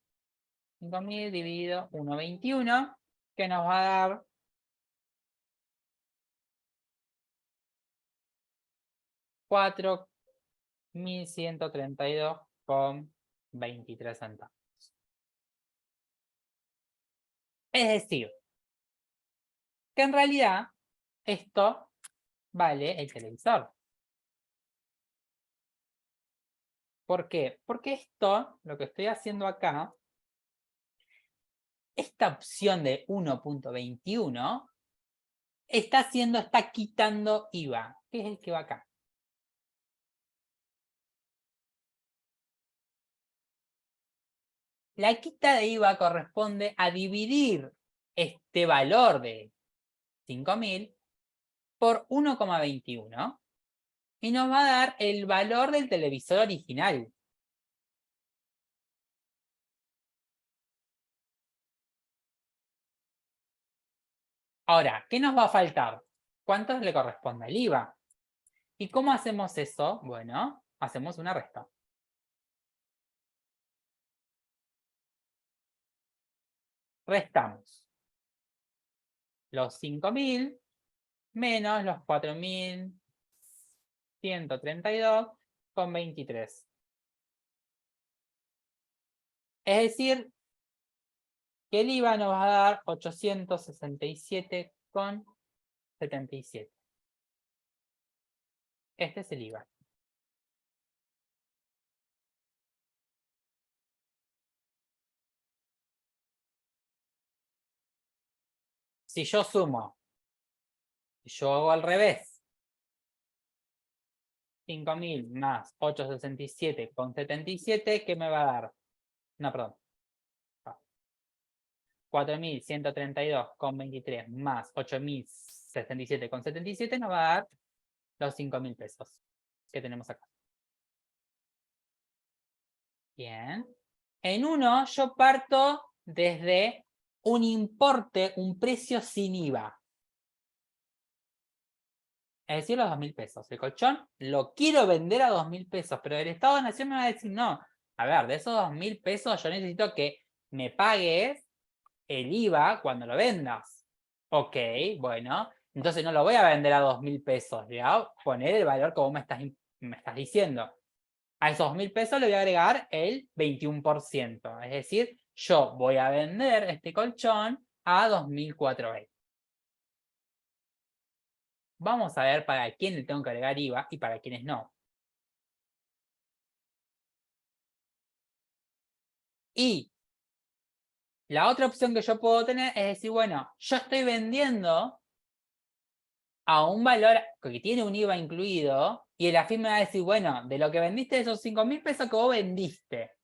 Speaker 1: 5.000 dividido 1,21, que nos va a dar 4.132,23 centavos. Es decir, que en realidad esto vale el televisor. ¿Por qué? Porque esto, lo que estoy haciendo acá, esta opción de 1,21 está quitando IVA, que es el que va acá. La quita de IVA corresponde a dividir este valor de 5.000 por 1,21 y nos va a dar el valor del televisor original. Ahora, ¿qué nos va a faltar? ¿Cuánto le corresponde al IVA? ¿Y cómo hacemos eso? Bueno, hacemos una resta. Restamos los 5.000 menos los 4.132,23. 132,23. Es decir, que el IVA nos va a dar 867,77. Este es el IVA. Si yo sumo, yo hago al revés. 5.000 más 867,77, ¿qué me va a dar? No, perdón. 4.132,23 más 8.067,77 nos va a dar los 5.000 pesos que tenemos acá. Bien. En uno yo parto desde un importe, un precio sin IVA. Es decir, los 2.000 pesos. El colchón lo quiero vender a 2.000 pesos, pero el Estado de Nación me va a decir, no, a ver, de esos 2.000 pesos yo necesito que me pagues el IVA cuando lo vendas. Ok, bueno, entonces no lo voy a vender a 2.000 pesos, le voy a poner el valor como me estás diciendo. A esos 2.000 pesos le voy a agregar el 21%, es decir, yo voy a vender este colchón a 2.420. Vamos a ver para quién le tengo que agregar IVA y para quiénes no. Y la otra opción que yo puedo tener es decir, bueno, yo estoy vendiendo a un valor que tiene un IVA incluido y el AFIP me va a decir, bueno, de lo que vendiste de esos 5.000 pesos que vos vendiste,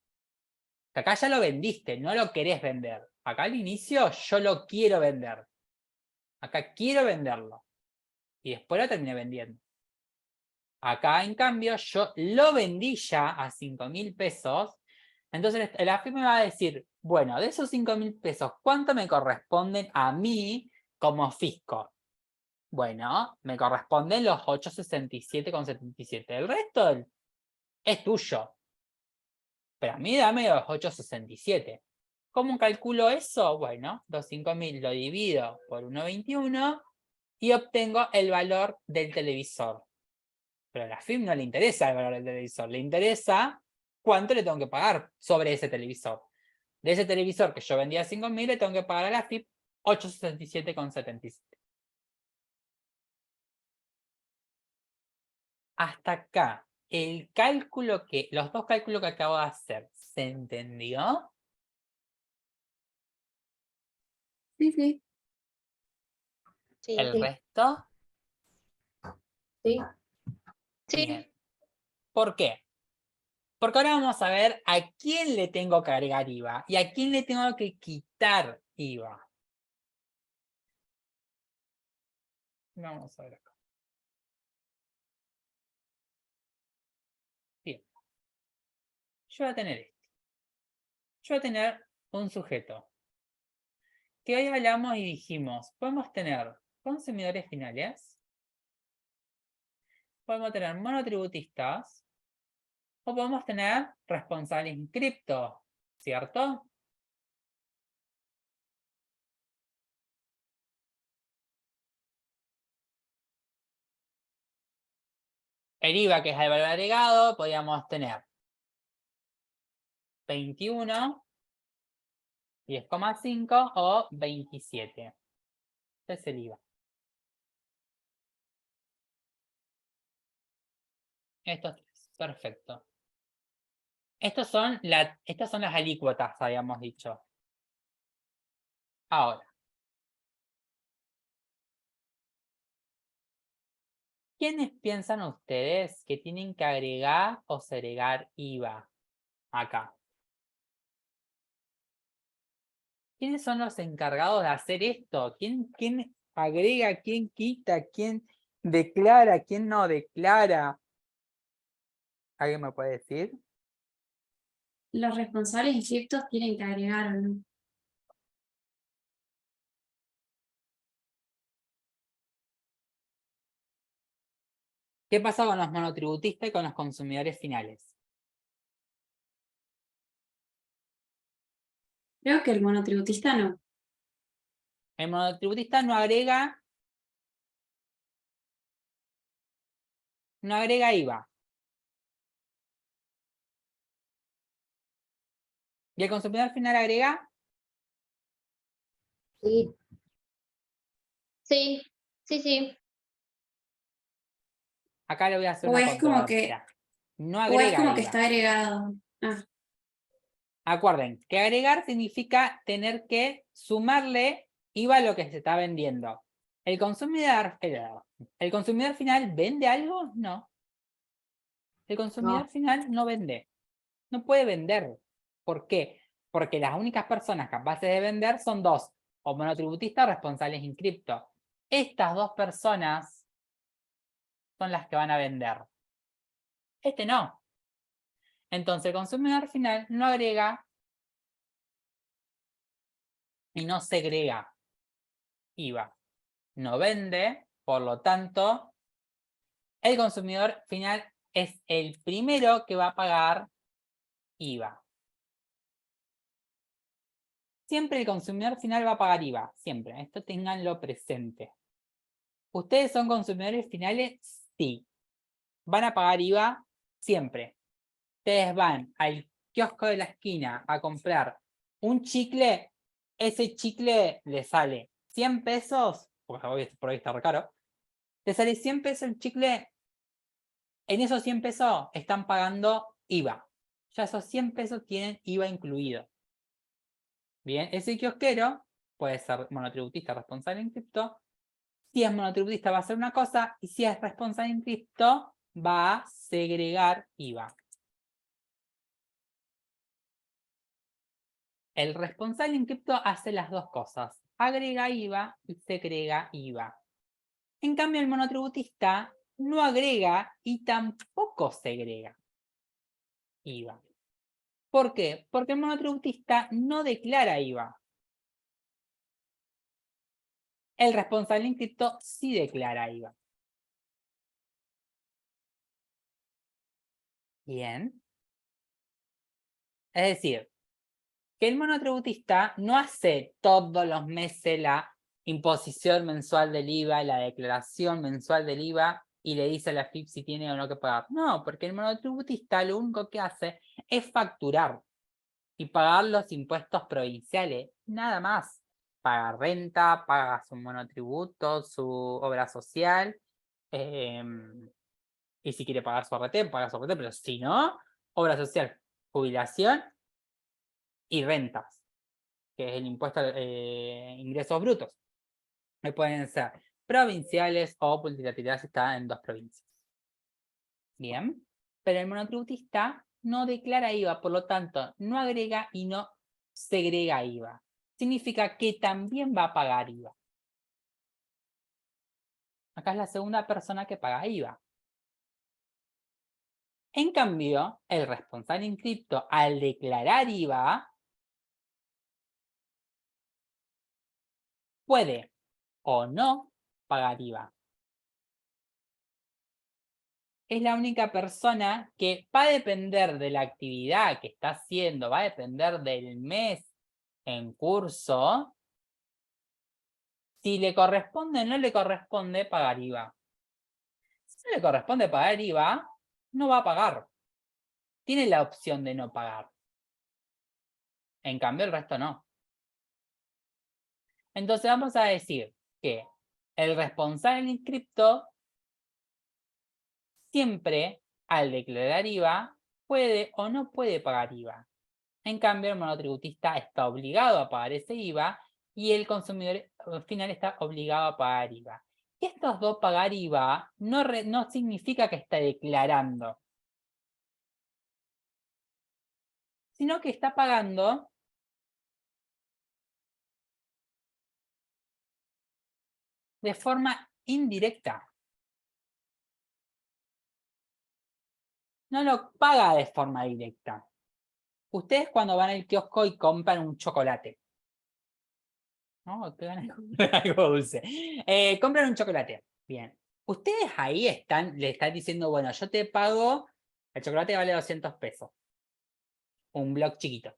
Speaker 1: que acá ya lo vendiste, no lo querés vender. Acá al inicio yo lo quiero vender. Acá quiero venderlo. Y después lo terminé vendiendo. Acá, en cambio, yo lo vendí ya a 5.000 pesos. Entonces el AFIP me va a decir, bueno, de esos 5.000 pesos, ¿cuánto me corresponden a mí como fisco? Bueno, me corresponden los 867,77. El resto es tuyo. Pero a mí dame los 867. ¿Cómo calculo eso? Bueno, los 5.000 lo divido por 1,21 y obtengo el valor del televisor. Pero a la FIP no le interesa el valor del televisor, le interesa cuánto le tengo que pagar sobre ese televisor. De ese televisor que yo vendía a 5.000, le tengo que pagar a la FIP 867,77. Hasta acá, los dos cálculos que acabo de hacer, ¿se entendió?
Speaker 4: Sí, sí.
Speaker 3: Sí.
Speaker 1: ¿El resto?
Speaker 2: Sí.
Speaker 3: Sí.
Speaker 1: Bien. ¿Por qué? Porque ahora vamos a ver a quién le tengo que agregar IVA y a quién le tengo que quitar IVA. Vamos a ver acá. Bien. Yo voy a tener esto. Yo voy a tener un sujeto. Que hoy hablamos y dijimos, podemos tener consumidores finales, podemos tener monotributistas, o podemos tener responsables en cripto, ¿cierto? El IVA, que es el valor agregado, podríamos tener 21, 10,5 o 27. Este es el IVA. Estos tres, perfecto. Estas son las alícuotas, habíamos dicho. Ahora, ¿quiénes piensan ustedes que tienen que agregar o segregar IVA acá? ¿Quiénes son los encargados de hacer esto? ¿Quién agrega, quién quita, quién declara, quién no declara? ¿Alguien me puede decir?
Speaker 4: Los responsables inscriptos tienen que agregar o no.
Speaker 1: ¿Qué pasa con los monotributistas y con los consumidores finales?
Speaker 4: Creo que el monotributista no.
Speaker 1: El monotributista no agrega no agrega IVA. ¿Y el consumidor final agrega?
Speaker 2: Sí,
Speaker 3: Sí, sí, sí.
Speaker 1: Acá le voy a hacer
Speaker 4: O
Speaker 1: una
Speaker 4: es como que,
Speaker 1: controversia. No
Speaker 4: o es
Speaker 1: agrega
Speaker 4: como que
Speaker 1: IVA.
Speaker 4: está agregado. Ah,
Speaker 1: Acuerden que agregar significa tener que sumarle IVA a lo que se está vendiendo. ¿El consumidor final vende algo? No. El consumidor
Speaker 2: no,
Speaker 1: final no vende. No puede vender. ¿Por qué? Porque las únicas personas capaces de vender son dos, o monotributistas o responsables inscriptos. Estas dos personas son las que van a vender. Este no. Entonces el consumidor final no agrega y no segrega IVA. No vende, por lo tanto, el consumidor final es el primero que va a pagar IVA. Siempre el consumidor final va a pagar IVA, siempre. Esto ténganlo presente. ¿Ustedes son consumidores finales? Sí. Van a pagar IVA siempre. Ustedes van al kiosco de la esquina a comprar un chicle, ese chicle le sale 100 pesos, porque hoy por ahí está re caro, le sale 100 pesos el chicle, en esos 100 pesos están pagando IVA. Ya esos 100 pesos tienen IVA incluido. Bien, ese kiosquero puede ser monotributista responsable en cripto. Si es monotributista va a hacer una cosa, y si es responsable en cripto va a segregar IVA. El responsable en cripto hace las dos cosas, agrega IVA y segrega IVA. En cambio, el monotributista no agrega y tampoco segrega IVA. ¿Por qué? Porque el monotributista no declara IVA. El responsable en cripto sí declara IVA. Bien. Es decir, que el monotributista no hace todos los meses la imposición mensual del IVA, la declaración mensual del IVA, y le dice a la FIP si tiene o no que pagar. No, porque el monotributista lo único que hace es facturar y pagar los impuestos provinciales, nada más. Paga renta, paga su monotributo, su obra social, y si quiere pagar su RT, paga su RT, pero si no, obra social, jubilación y rentas, que es el impuesto a ingresos brutos. Que pueden ser provinciales o multilaterales si está en dos provincias. Bien, pero el monotributista no declara IVA, por lo tanto, no agrega y no segrega IVA. Significa que también va a pagar IVA. Acá es la segunda persona que paga IVA. En cambio, el responsable en cripto, al declarar IVA, puede o no pagar IVA. Es la única persona que va a depender de la actividad que está haciendo, va a depender del mes en curso, si le corresponde o no le corresponde pagar IVA. Si no le corresponde pagar IVA, no va a pagar. Tiene la opción de no pagar. En cambio, el resto no. Entonces vamos a decir que el responsable en cripto siempre, al declarar IVA, puede o no puede pagar IVA. En cambio, el monotributista está obligado a pagar ese IVA y el consumidor final está obligado a pagar IVA. Estos dos pagar IVA no significa que está declarando, sino que está pagando de forma indirecta. No lo paga de forma directa. Ustedes cuando van al kiosco y compran un chocolate, ¿no? Te van a comprar algo dulce. Compran un chocolate. Bien. Ustedes ahí le están diciendo, bueno, yo te pago, el chocolate vale 200 pesos. Un block chiquito.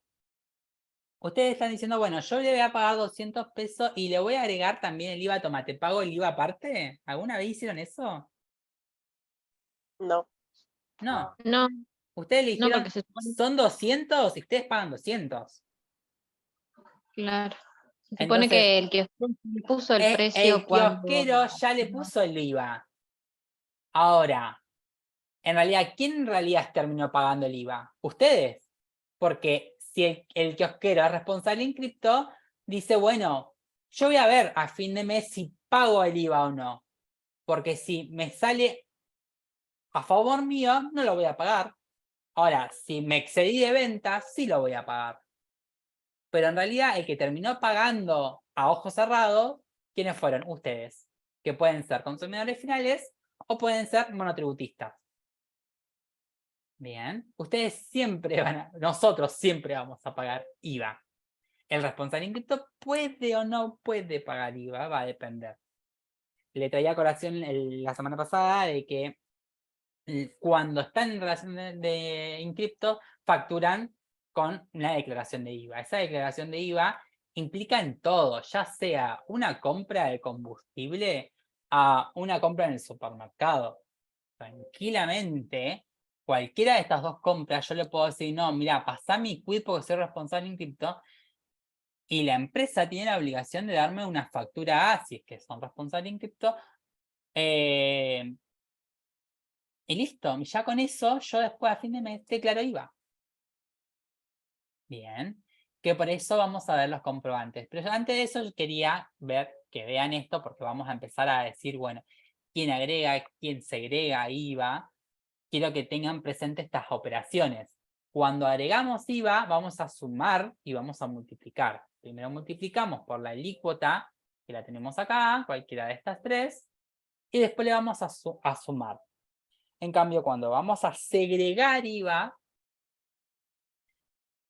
Speaker 1: Ustedes están diciendo, bueno, yo le voy a pagar 200 pesos y le voy a agregar también el IVA. Toma, ¿te pago el IVA aparte? ¿Alguna vez hicieron eso?
Speaker 5: No.
Speaker 1: No.
Speaker 3: No,
Speaker 1: Ustedes le
Speaker 3: no,
Speaker 1: dijeron,
Speaker 3: porque se supone,
Speaker 1: son 200 y ustedes pagan 200.
Speaker 3: claro, se supone
Speaker 1: Entonces,
Speaker 3: que el que puso el precio
Speaker 1: el
Speaker 3: cuando...
Speaker 1: kiosquero ya le puso el IVA. Ahora, en realidad, ¿quién en realidad terminó pagando el IVA? Ustedes. Porque si el kiosquero es responsable en cripto, dice, bueno, yo voy a ver a fin de mes si pago el IVA o no. Porque si me sale a favor mío, no lo voy a pagar. Ahora, si me excedí de ventas, sí lo voy a pagar. Pero en realidad el que terminó pagando a ojos cerrados, ¿quiénes fueron? Ustedes, que pueden ser consumidores finales o pueden ser monotributistas. Bien, ustedes siempre nosotros siempre vamos a pagar IVA. El responsable en cripto puede o no puede pagar IVA, va a depender. Le traía a colación la semana pasada de que cuando están en relación en cripto, facturan con una declaración de IVA. Esa declaración de IVA implica en todo, ya sea una compra de combustible a una compra en el supermercado. Tranquilamente, cualquiera de estas dos compras, yo le puedo decir, no, mira, pasá mi quit porque soy responsable en cripto, y la empresa tiene la obligación de darme una factura A, si es que son responsables en cripto, y listo, y ya con eso, yo después a fin de mes declaro IVA. Bien, que por eso vamos a ver los comprobantes. Pero antes de eso yo quería que vean esto, porque vamos a empezar a decir, bueno, quién agrega, quién segrega IVA. Quiero que tengan presente estas operaciones. Cuando agregamos IVA, vamos a sumar y vamos a multiplicar. Primero multiplicamos por la alícuota, que la tenemos acá, cualquiera de estas tres, y después le vamos a sumar. En cambio, cuando vamos a segregar IVA,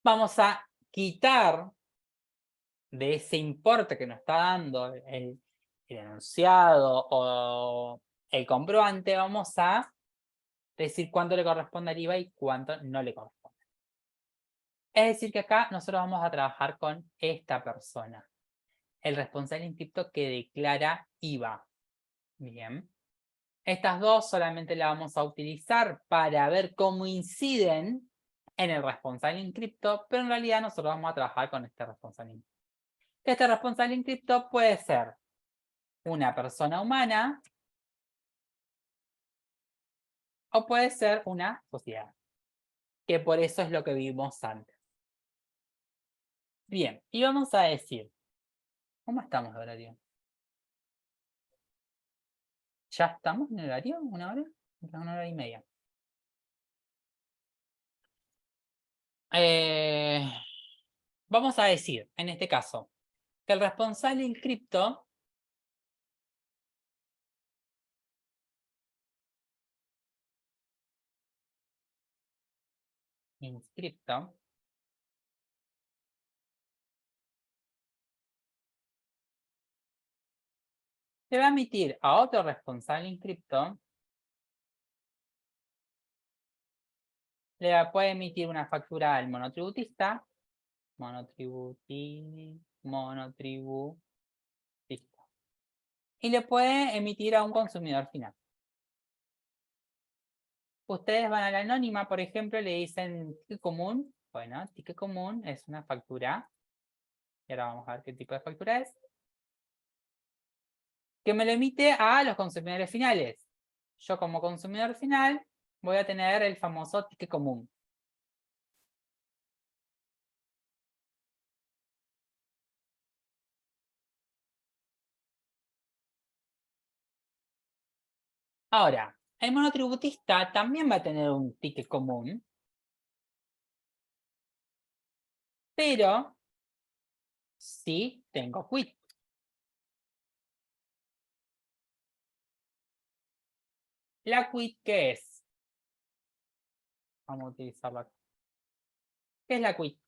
Speaker 1: vamos a quitar de ese importe que nos está dando el enunciado o el comprobante, vamos a decir cuánto le corresponde al IVA y cuánto no le corresponde. Es decir que acá nosotros vamos a trabajar con esta persona, el responsable en cripto que declara IVA. Bien. Estas dos solamente las vamos a utilizar para ver cómo inciden en el responsable en cripto, pero en realidad nosotros vamos a trabajar con este responsable en cripto. Este responsable en cripto puede ser una persona humana o puede ser una sociedad, que por eso es lo que vimos antes. Bien, y vamos a decir, ¿cómo estamos de horario? ¿Ya estamos en el horario? ¿Una hora? Una hora y media. Vamos a decir, en este caso, que el responsable en cripto inscripto se va a emitir a otro responsable en cripto, le puede emitir una factura al monotributista, monotributista, y le puede emitir a un consumidor final. Ustedes van a la anónima, por ejemplo, le dicen ticket común. Bueno, ticket común es una factura. Y ahora vamos a ver qué tipo de factura es. Que me lo emite a los consumidores finales. Yo como consumidor final voy a tener el famoso ticket común. Ahora, el monotributista también va a tener un ticket común, pero sí tengo quit. ¿La quit qué es? Vamos a utilizarla. ¿Qué es la quit?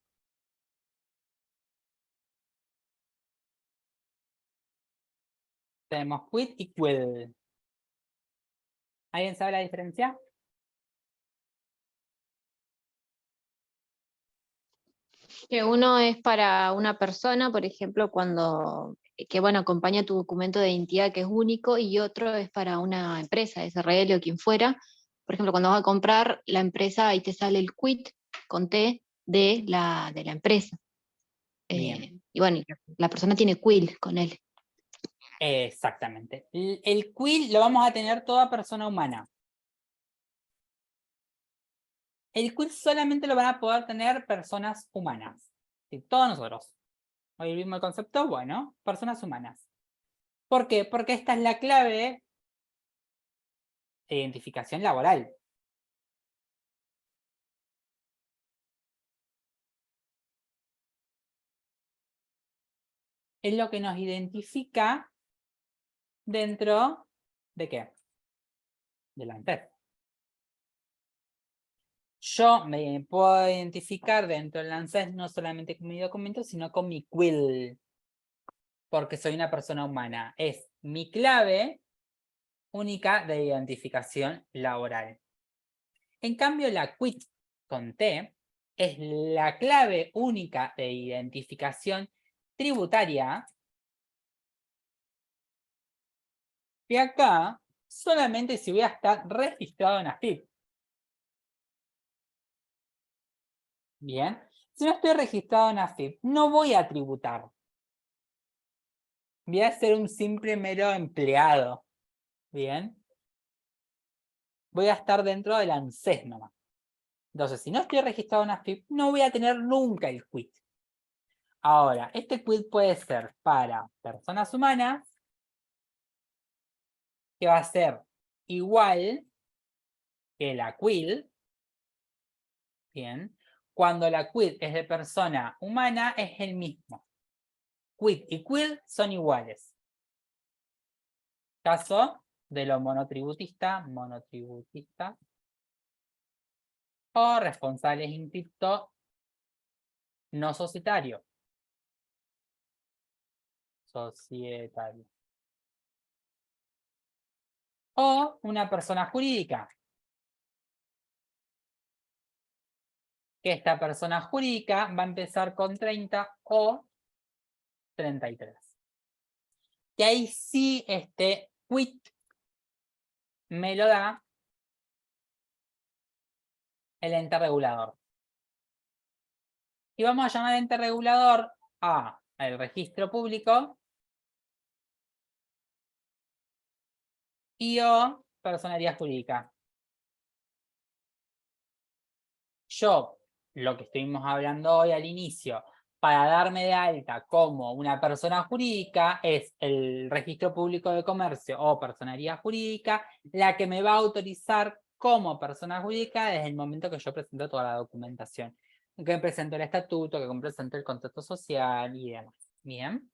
Speaker 1: Tenemos quit y quid. ¿Alguien sabe la diferencia?
Speaker 3: Que uno es para una persona, por ejemplo, que bueno, acompaña tu documento de identidad que es único, y otro es para una empresa, SRL o quien fuera, Por ejemplo, cuando vas a comprar la empresa, ahí te sale el quit con T de la empresa.
Speaker 1: Bien.
Speaker 3: Y bueno, la persona tiene quill con él.
Speaker 1: Exactamente. El quill lo vamos a tener toda persona humana. El quill solamente lo van a poder tener personas humanas. ¿Sí? Todos nosotros. ¿Hoy vimos el concepto? Bueno, personas humanas. ¿Por qué? Porque esta es la clave de identificación laboral. Es lo que nos identifica dentro de ¿qué? De la ANSES. Yo me puedo identificar dentro del ANSES no solamente con mi documento, sino con mi quill. Porque soy una persona humana. Es mi clave única de identificación laboral. En cambio, la quit con T es la clave única de identificación tributaria. Y acá, solamente si voy a estar registrado en AFIP. Bien. Si no estoy registrado en AFIP, no voy a tributar. Voy a ser un simple mero empleado. Bien. Voy a estar dentro del ANSES nomás. Entonces, si no estoy registrado en AFIP, no voy a tener nunca el quit. Ahora, este quit puede ser para personas humanas, que va a ser igual que la quill. Bien. Cuando la quit es de persona humana, es el mismo. Quit y quill son iguales. Caso de lo monotributista, o responsables inscripto no societario. O una persona jurídica. Que esta persona jurídica va a empezar con 30 o 33. Y ahí sí este quit me lo da el ente regulador. Y vamos a llamar ente regulador a el registro público y o personalidad jurídica. Yo, lo que estuvimos hablando hoy al inicio, para darme de alta como una persona jurídica, es el registro público de comercio o personalidad jurídica la que me va a autorizar como persona jurídica desde el momento que yo presento toda la documentación. Que presento el estatuto, que presento el contrato social y demás. Bien.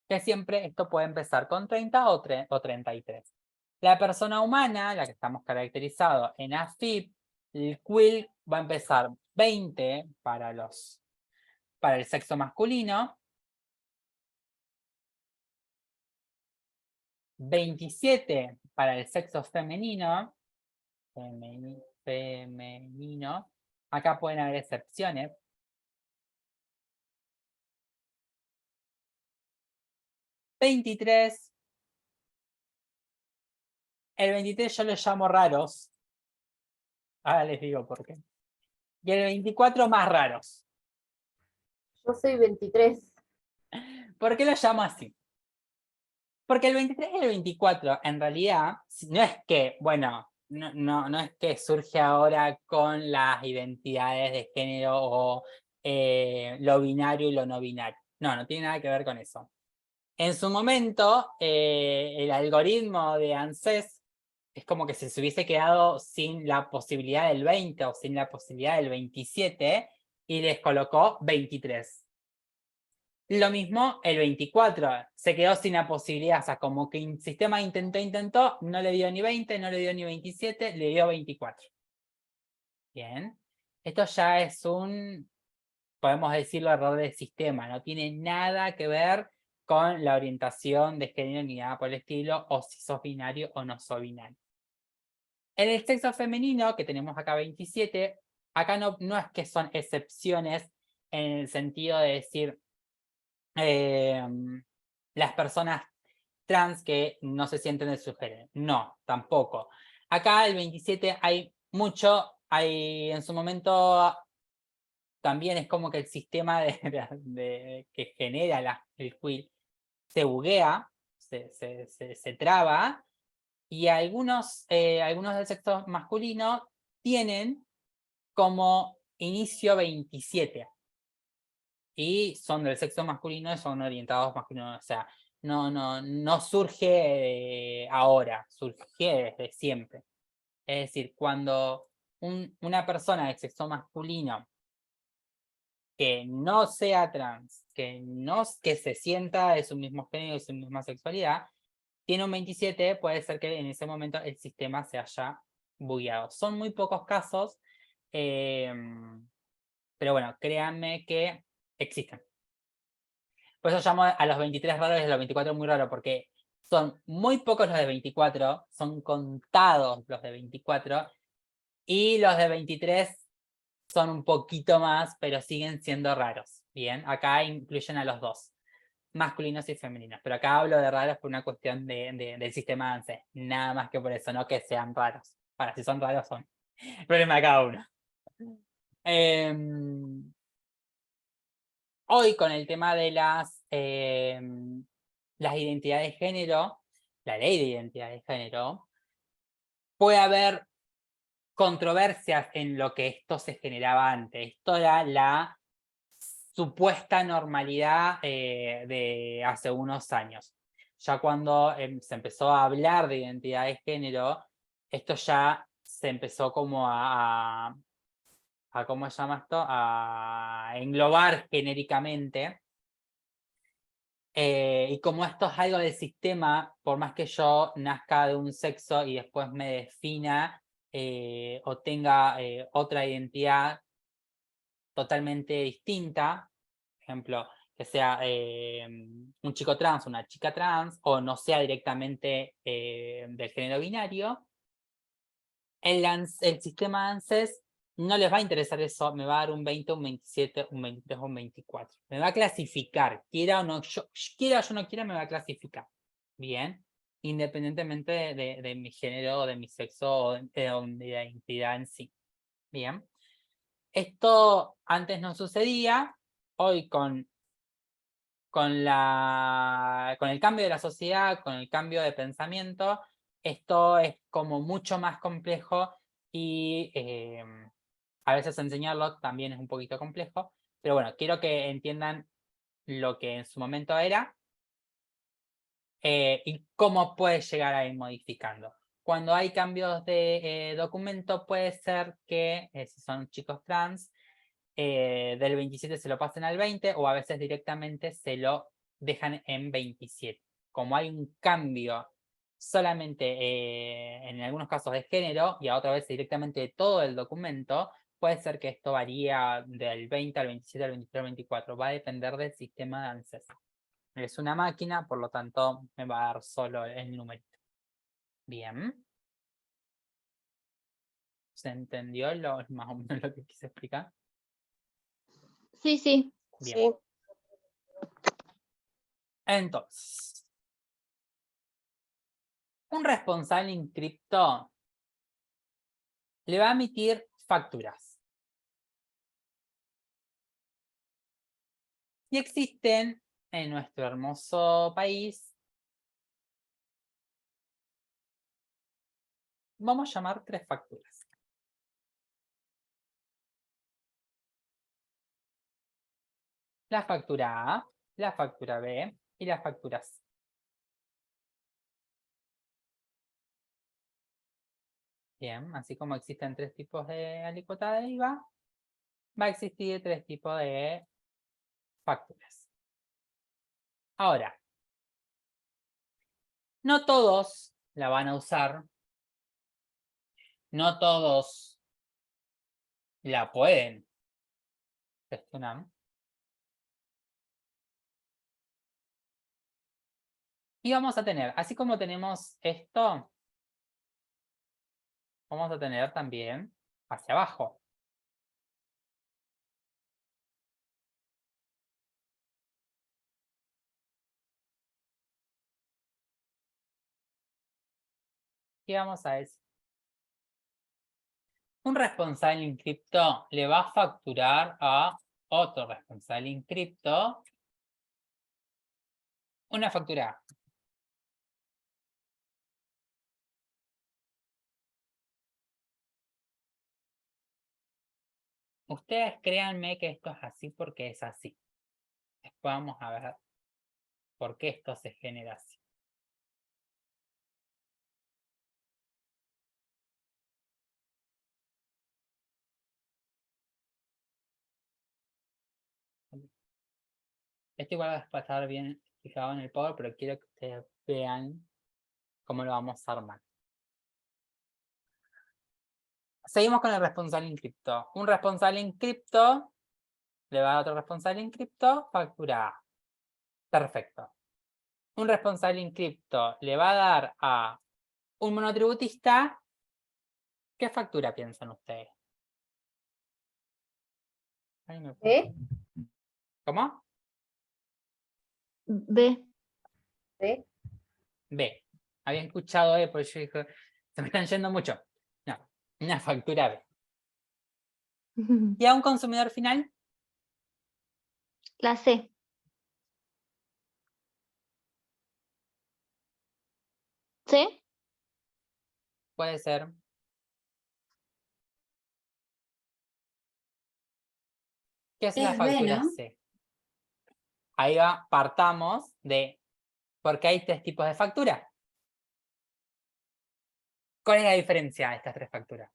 Speaker 1: Que siempre esto puede empezar con 30 o 33. La persona humana, la que estamos caracterizado en AFIP, el quill va a empezar 20 para el sexo masculino, 27 para el sexo femenino, acá pueden haber excepciones, 23, el 23 yo les llamo raros, ahora les digo por qué, y el 24 más raros.
Speaker 2: Yo soy 23.
Speaker 1: ¿Por qué lo llamo así? Porque el 23 y el 24, en realidad, no es que, bueno, no es que surge ahora con las identidades de género o lo binario y lo no binario. No tiene nada que ver con eso. En su momento, el algoritmo de ANSES es como que si se hubiese quedado sin la posibilidad del 20 o sin la posibilidad del 27 y les colocó 23. Lo mismo el 24, se quedó sin la posibilidad, o sea, como que el sistema intentó, no le dio ni 20, no le dio ni 27, le dio 24. Bien, esto ya es podemos decirlo, error del sistema, no tiene nada que ver con la orientación de género ni nada por el estilo, o si sos binario o no sos binario. En el sexo femenino, que tenemos acá 27, acá no es que son excepciones en el sentido de decir, las personas trans que no se sienten de su género. No, tampoco. Acá el 27 hay mucho, en su momento también es como que el sistema que genera el quill se buguea, se traba, y algunos del sexo masculino tienen como inicio 27. Y son del sexo masculino y son orientados masculinos. O sea, no surge ahora, surge desde siempre. Es decir, cuando una persona del sexo masculino que no sea trans, que se sienta de su mismo género y su misma sexualidad, tiene un 27, puede ser que en ese momento el sistema se haya bugueado. Son muy pocos casos, pero bueno, créanme que existen. Por eso llamo a los 23 raros y a los 24 muy raros, porque son muy pocos los de 24, son contados los de 24, y los de 23 son un poquito más, pero siguen siendo raros. Bien, acá incluyen a los dos, masculinos y femeninos, pero acá hablo de raros por una cuestión del sistema ANSES, nada más que por eso, no que sean raros. Ahora, si son raros, son el problema de cada uno. Hoy con el tema de las identidades de género, la ley de identidad de género, puede haber controversias en lo que esto se generaba antes. Esto era la supuesta normalidad de hace unos años. Ya cuando se empezó a hablar de identidad de género, esto ya se empezó como ¿cómo se llama esto? A englobar genéricamente. Y como esto es algo del sistema, por más que yo nazca de un sexo y después me defina o tenga otra identidad totalmente distinta, por ejemplo, que sea un chico trans, una chica trans, o no sea directamente del género binario, el sistema ANSES no les va a interesar eso, me va a dar un 20, un 27, un 23 o un 24. Me va a clasificar, quiera o no, quiera o yo no quiera, me va a clasificar. Bien, independientemente de mi género, de mi sexo o de la identidad en sí. Bien. Esto antes no sucedía, hoy con el cambio de la sociedad, con el cambio de pensamiento, esto es como mucho más complejo y a veces enseñarlo también es un poquito complejo, pero bueno, quiero que entiendan lo que en su momento era y cómo puede llegar a ir modificando. Cuando hay cambios de documento, puede ser que, si son chicos trans, del 27 se lo pasen al 20 o a veces directamente se lo dejan en 27. Como hay un cambio solamente en algunos casos de género y a otra vez directamente de todo el documento, puede ser que esto varía del 20 al 27, al 23, al 24. Va a depender del sistema de ANSES. Es una máquina, por lo tanto me va a dar solo el numerito. Bien. ¿Se entendió más o menos lo que quise explicar?
Speaker 3: Sí, sí.
Speaker 1: Bien.
Speaker 2: Sí.
Speaker 1: Entonces, un responsable en cripto le va a emitir facturas. Y existen en nuestro hermoso país, vamos a llamar 3 facturas. La factura A, la factura B y la factura C. Bien, así como existen 3 tipos de alícuota de IVA, va a existir 3 tipos de facturas. Ahora, no todos la van a usar, no todos la pueden gestionar. Y vamos a tener, así como tenemos esto, vamos a tener también hacia abajo. ¿Qué vamos a decir? Un responsable en cripto le va a facturar a otro responsable en cripto una factura. Ustedes créanme que esto es así porque es así. Después vamos a ver por qué esto se genera así. Esto igual va a estar bien fijado en el Power, pero quiero que ustedes vean cómo lo vamos a armar. Seguimos con el responsable en cripto. Un responsable en cripto le va a dar a otro responsable en cripto factura A. Perfecto. Un responsable en cripto le va a dar a un monotributista. ¿Qué factura piensan ustedes?
Speaker 2: ¿B?
Speaker 1: ¿Cómo?
Speaker 3: B.
Speaker 2: ¿B?
Speaker 1: B. Había escuchado E, porque yo dije, se me están yendo mucho. No, una factura B. ¿Y a un consumidor final?
Speaker 3: La C. ¿C?
Speaker 1: Puede ser. ¿Qué es la
Speaker 4: Es B,
Speaker 1: factura
Speaker 4: ¿no?
Speaker 1: C? Ahí va, partamos de, porque hay tres tipos de factura. ¿Cuál es la diferencia de estas tres facturas?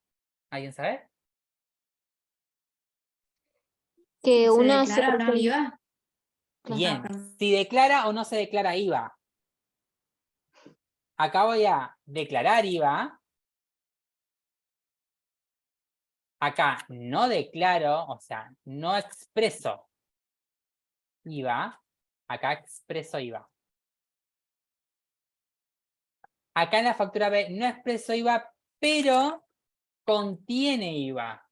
Speaker 1: ¿Alguien sabe?
Speaker 3: Que
Speaker 4: ¿Se
Speaker 3: una
Speaker 4: declara o no el
Speaker 3: se-
Speaker 4: IVA?
Speaker 3: Claro.
Speaker 1: Bien.
Speaker 4: perdón.
Speaker 1: Si declara o no se declara IVA. Acá voy a declarar IVA. Acá no declaro, o sea, no expreso IVA. Acá expreso IVA. Acá en la factura B no expreso IVA, pero contiene IVA.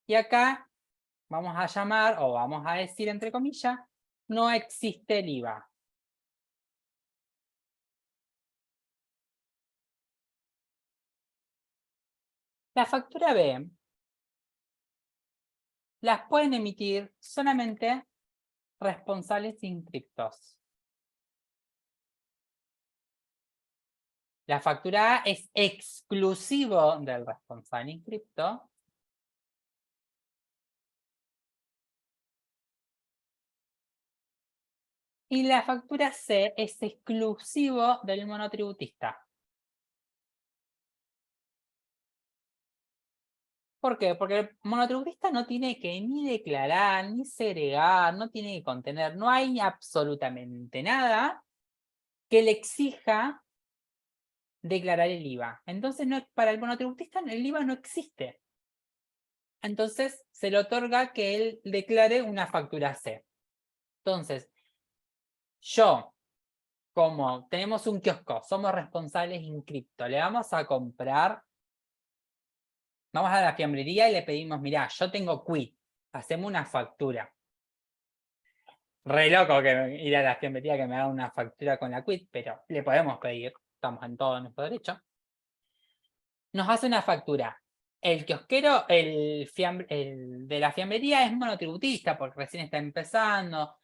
Speaker 1: Y acá vamos a llamar, o vamos a decir entre comillas, no existe el IVA. La factura B las pueden emitir solamente responsables inscriptos. La factura A es exclusivo del responsable inscripto. Y la factura C es exclusivo del monotributista. ¿Por qué? Porque el monotributista no tiene que ni declarar, ni segregar, no tiene que contener, no hay absolutamente nada que le exija declarar el IVA. Entonces, no, para el monotributista el IVA no existe. Entonces, se le otorga que él declare una factura C. Entonces, yo, como tenemos un kiosco, somos responsables en cripto, le vamos a comprar, vamos a la fiambrería y le pedimos, mirá, yo tengo quit, hacemos una factura. Re loco que ir a la fiambrería que me haga una factura con la quit, pero le podemos pedir, estamos en todo nuestro derecho. Nos hace una factura. El kiosquero, el de la fiambrería es monotributista porque recién está empezando,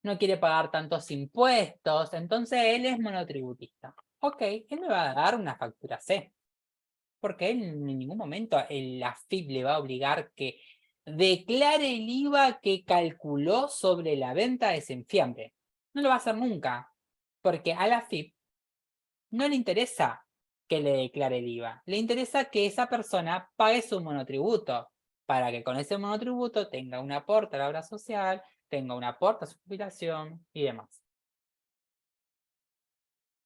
Speaker 1: no quiere pagar tantos impuestos, entonces él es monotributista. Ok, él me va a dar una factura C, porque él en ningún momento la AFIP le va a obligar que declare el IVA que calculó sobre la venta de ese enfiambre. No lo va a hacer nunca, porque a la AFIP no le interesa que le declare el IVA, le interesa que esa persona pague su monotributo, para que con ese monotributo tenga un aporte a la obra social, tenga un aporte a su jubilación y demás.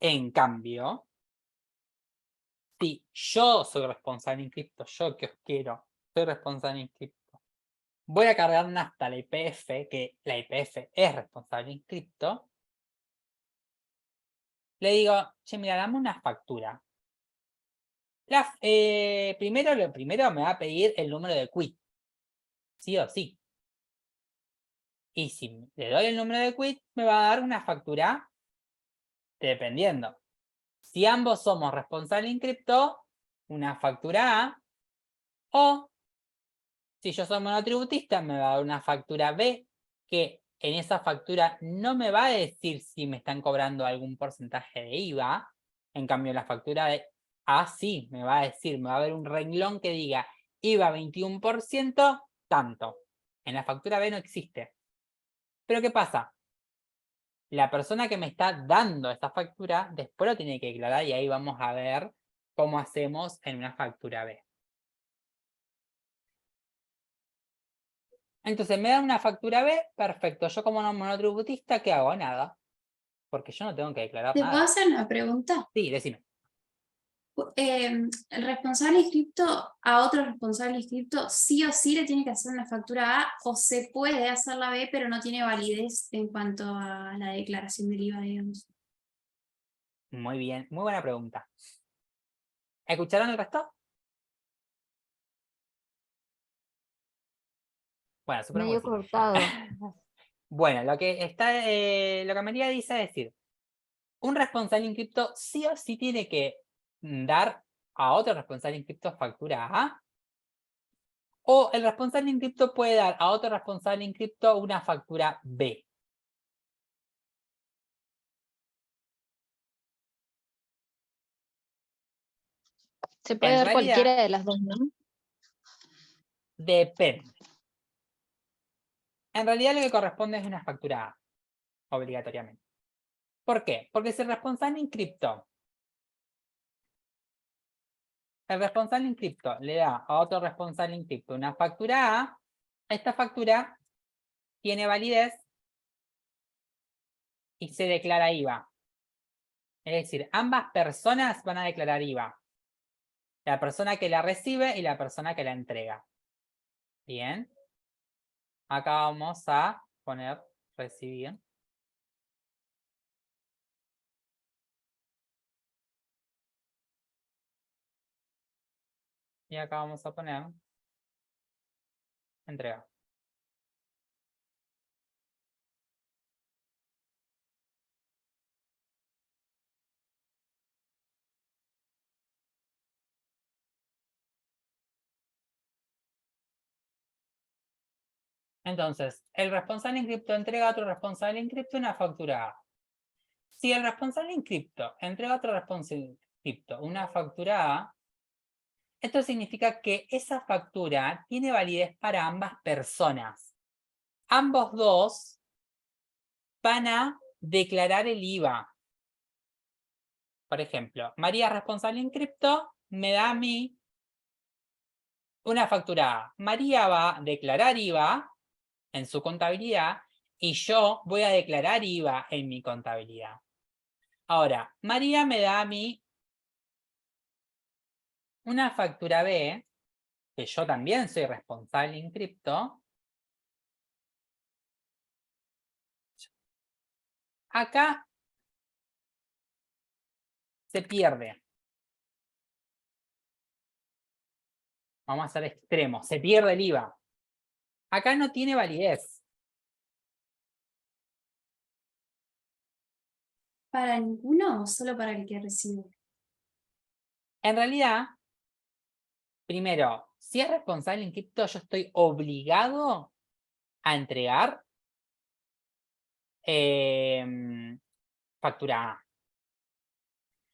Speaker 1: En cambio, si yo soy responsable en cripto, yo que os quiero, soy responsable en cripto, voy a cargar nafta a la YPF, que la YPF es responsable en cripto, le digo, che, mira, dame una factura. Primero me va a pedir el número de quit, sí o sí. Y si le doy el número de quit, me va a dar una factura dependiendo. Si ambos somos responsables en cripto, una factura A, o si yo soy monotributista me va a dar una factura B, que en esa factura no me va a decir si me están cobrando algún porcentaje de IVA. En cambio, la factura de A sí me va a decir, me va a haber un renglón que diga IVA 21%, tanto. En la factura B no existe. Pero ¿qué pasa? La persona que me está dando esta factura después lo tiene que declarar y ahí vamos a ver cómo hacemos en una factura B. Entonces me dan una factura B, perfecto. Yo como no monotributista, ¿qué hago? Nada. Porque yo no tengo que declarar
Speaker 4: ¿Te puedo
Speaker 1: nada.
Speaker 4: hacer una pregunta?
Speaker 1: Sí, decime.
Speaker 4: El responsable inscripto a otro responsable inscripto, sí o sí le tiene que hacer una factura A o se puede hacer la B, pero no tiene validez en cuanto a la declaración del IVA, digamos.
Speaker 1: Muy bien, muy buena pregunta. ¿Escucharon el resto? Bueno, supongo
Speaker 2: Medio
Speaker 1: que sí.
Speaker 2: cortado.
Speaker 1: Bueno, lo que María dice es decir, un responsable inscripto sí o sí tiene que dar a otro responsable inscripto factura A, o el responsable inscripto puede dar a otro responsable inscripto una factura B.
Speaker 3: Se puede
Speaker 1: En
Speaker 3: dar
Speaker 1: realidad,
Speaker 3: cualquiera de las dos, ¿no?
Speaker 1: depende. En realidad lo que corresponde es una factura A, obligatoriamente. ¿Por qué? Porque si el responsable inscripto le da a otro responsable inscripto una factura A, esta factura tiene validez y se declara IVA. Es decir, ambas personas van a declarar IVA. La persona que la recibe y la persona que la entrega. Bien. Acá vamos a poner recibir. Y acá vamos a poner entrega. Entonces, el responsable inscripto entrega a otro responsable inscripto una factura A. Si el responsable inscripto entrega a otro responsable inscripto una factura A, esto significa que esa factura tiene validez para ambas personas. Ambos dos van a declarar el IVA. Por ejemplo, María, responsable inscripto, me da a mí una factura A. María va a declarar IVA en su contabilidad y yo voy a declarar IVA en mi contabilidad. Ahora, María me da a mí una factura B, que yo también soy responsable inscripto. Acá se pierde. Vamos a ser extremos. Se pierde el IVA. Acá no tiene validez.
Speaker 4: ¿Para ninguno o solo para el que recibe?
Speaker 1: En realidad, primero, si es responsable inscripto, yo estoy obligado a entregar factura A.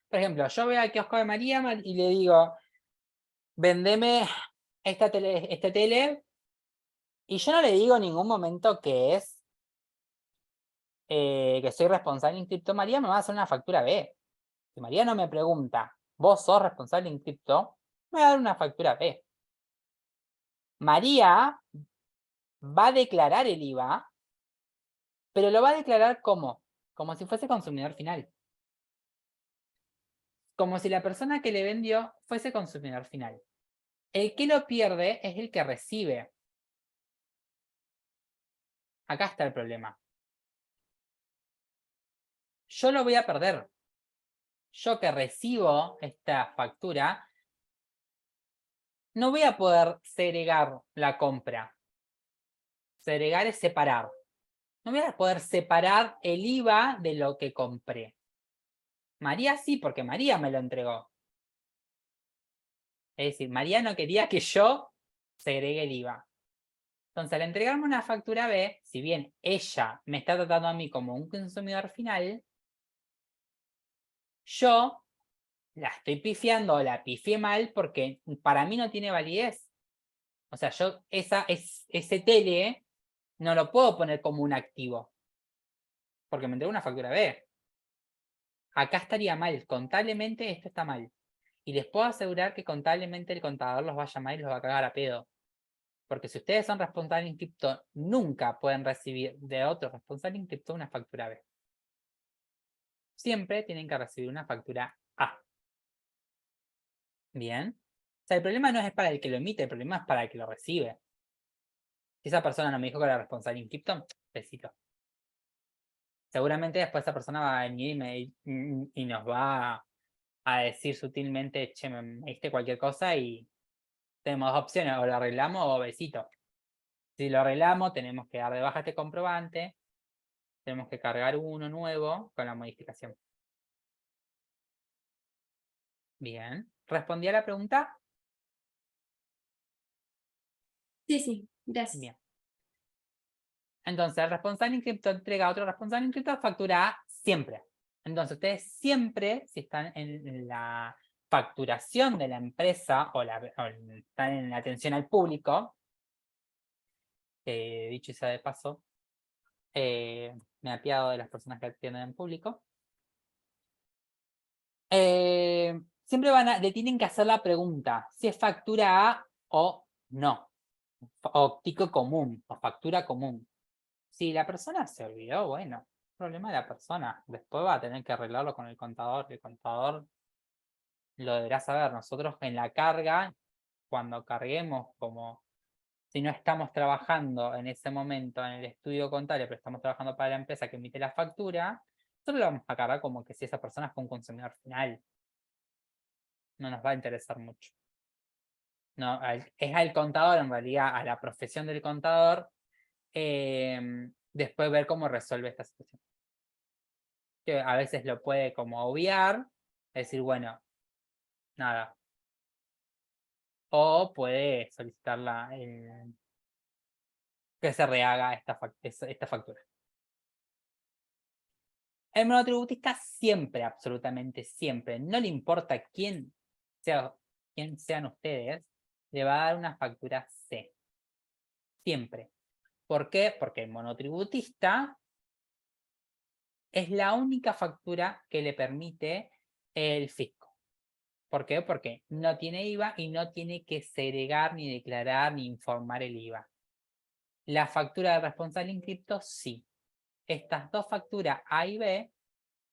Speaker 1: Por ejemplo, yo voy al kiosco de María y le digo, vendeme esta tele, y yo no le digo en ningún momento que soy responsable inscripto. María me va a hacer una factura B. Si María no me pregunta, ¿vos sos responsable inscripto? Me va a dar una factura B. María va a declarar el IVA, pero lo va a declarar como si fuese consumidor final. Como si la persona que le vendió fuese consumidor final. El que lo pierde es el que recibe. Acá está el problema. Yo lo voy a perder. Yo que recibo esta factura, no voy a poder segregar la compra. Segregar es separar. No voy a poder separar el IVA de lo que compré. María sí, porque María me lo entregó. Es decir, Mariano quería que yo segregue el IVA. Entonces, al entregarme una factura B, si bien ella me está tratando a mí como un consumidor final, yo la estoy pifiando o la pifié mal porque para mí no tiene validez. O sea, yo ese tele no lo puedo poner como un activo porque me entregó una factura B. Acá estaría mal, contablemente esto está mal. Y les puedo asegurar que contablemente el contador los va a llamar y los va a cagar a pedo. Porque si ustedes son responsables en cripto, nunca pueden recibir de otro responsable en cripto una factura B. Siempre tienen que recibir una factura A. Bien. O sea, el problema no es para el que lo emite, el problema es para el que lo recibe. Si esa persona no me dijo que era responsable en cripto, besito. Seguramente después esa persona va a venir y nos va a decir sutilmente, che, me diste cualquier cosa y tenemos dos opciones, o lo arreglamos o besito. Si lo arreglamos, tenemos que dar de baja este comprobante, tenemos que cargar uno nuevo con la modificación. Bien. ¿Respondí a la pregunta?
Speaker 4: Sí, gracias.
Speaker 1: Bien. Entonces, el responsable en cripto entrega a otro responsable en cripto factura A siempre. Entonces, ustedes siempre, si están en la facturación de la empresa o están en la atención al público, dicho sea de paso, me apiado de las personas que atienden en público, siempre le tienen que hacer la pregunta si es factura A o no, o tico común, o factura común. Si la persona se olvidó, bueno, problema de la persona. Después va a tener que arreglarlo con el contador lo deberá saber. Nosotros en la carga, cuando carguemos, como si no estamos trabajando en ese momento en el estudio contable, pero estamos trabajando para la empresa que emite la factura, nosotros lo vamos a cargar como que si esa persona fue un consumidor final. No nos va a interesar mucho. No, es al contador, en realidad, a la profesión del contador, después ver cómo resuelve esta situación. Que a veces lo puede como obviar, decir, bueno, nada. O puede solicitar que se rehaga esta factura. El monotributista siempre, absolutamente siempre, no le importa quién sean ustedes, le va a dar una factura C. Siempre. ¿Por qué? Porque el monotributista es la única factura que le permite el fisco. ¿Por qué? Porque no tiene IVA y no tiene que segregar, ni declarar, ni informar el IVA. La factura de responsable en cripto, sí. Estas dos facturas A y B,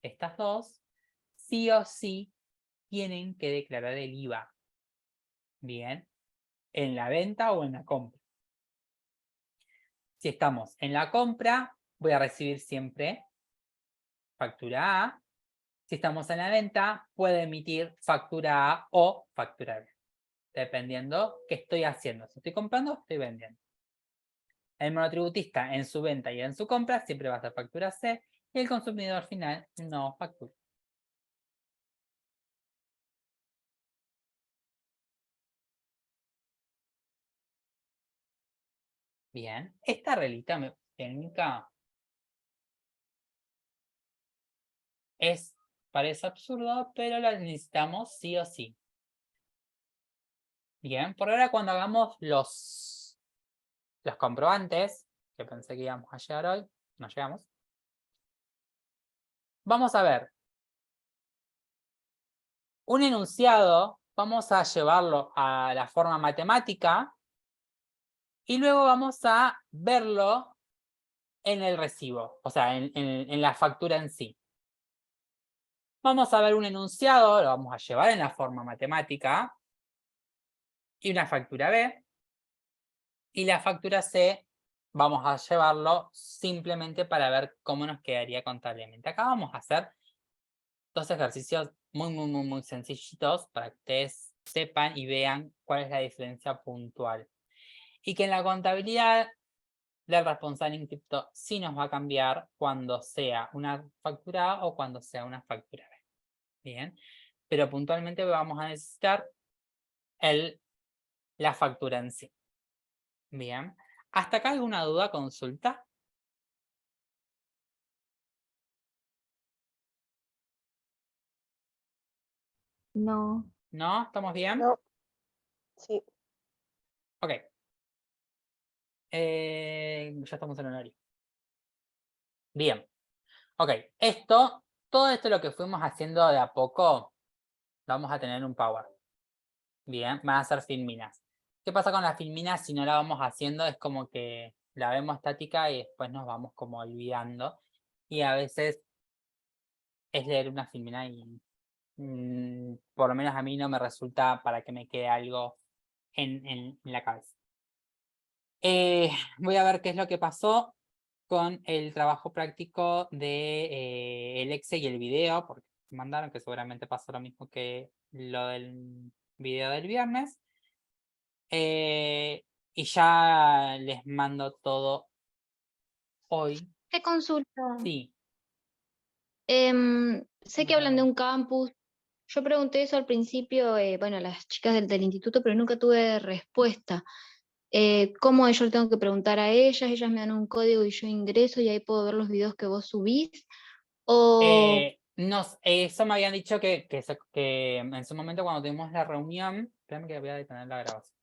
Speaker 1: estas dos, sí o sí tienen que declarar el IVA. Bien. En la venta o en la compra. Si estamos en la compra, voy a recibir siempre factura A. Si estamos en la venta, puedo emitir factura A o factura B. Dependiendo qué estoy haciendo. Si estoy comprando, estoy vendiendo. El monotributista en su venta y en su compra siempre va a ser factura C y el consumidor final no factura. Bien, esta reglita técnica parece absurdo, pero la necesitamos sí o sí. Bien, por ahora cuando hagamos los comprobantes, que pensé que íbamos a llegar hoy, no llegamos. Vamos a ver. Un enunciado, vamos a llevarlo a la forma matemática y luego vamos a verlo en el recibo, o sea, en la factura en sí. Vamos a ver un enunciado, lo vamos a llevar en la forma matemática y una factura B. Y la factura C vamos a llevarlo simplemente para ver cómo nos quedaría contablemente. Acá vamos a hacer dos ejercicios muy sencillitos para que ustedes sepan y vean cuál es la diferencia puntual. Y que en la contabilidad del responsable en cripto sí nos va a cambiar cuando sea una factura A o cuando sea una factura B. Bien, pero puntualmente vamos a necesitar la factura en sí. Bien. ¿Hasta acá alguna duda, consulta?
Speaker 2: No.
Speaker 1: ¿No? ¿Estamos bien?
Speaker 5: No. Sí.
Speaker 1: Ok. Ya estamos en horario. Bien. Ok. Todo esto lo que fuimos haciendo de a poco, vamos a tener un power. Bien, van a ser filminas. ¿Qué pasa con las filminas si no la vamos haciendo? Es como que la vemos estática y después nos vamos como olvidando. Y a veces es leer una filmina y por lo menos a mí no me resulta para que me quede algo en la cabeza. Voy a ver qué es lo que pasó con el trabajo práctico de el Excel y el video, porque me mandaron que seguramente pasó lo mismo que lo del video del viernes. Y ya les mando todo hoy.
Speaker 3: ¿Qué consulta?
Speaker 1: Sí.
Speaker 3: Sé que hablan de un campus. Yo pregunté eso al principio, bueno, a las chicas del instituto, pero nunca tuve respuesta. ¿Cómo yo le tengo que preguntar a ellas me dan un código y yo ingreso y ahí puedo ver los videos que vos subís? O
Speaker 1: Eso me habían dicho que en su momento cuando tuvimos la reunión, espérame que voy a detener la grabación.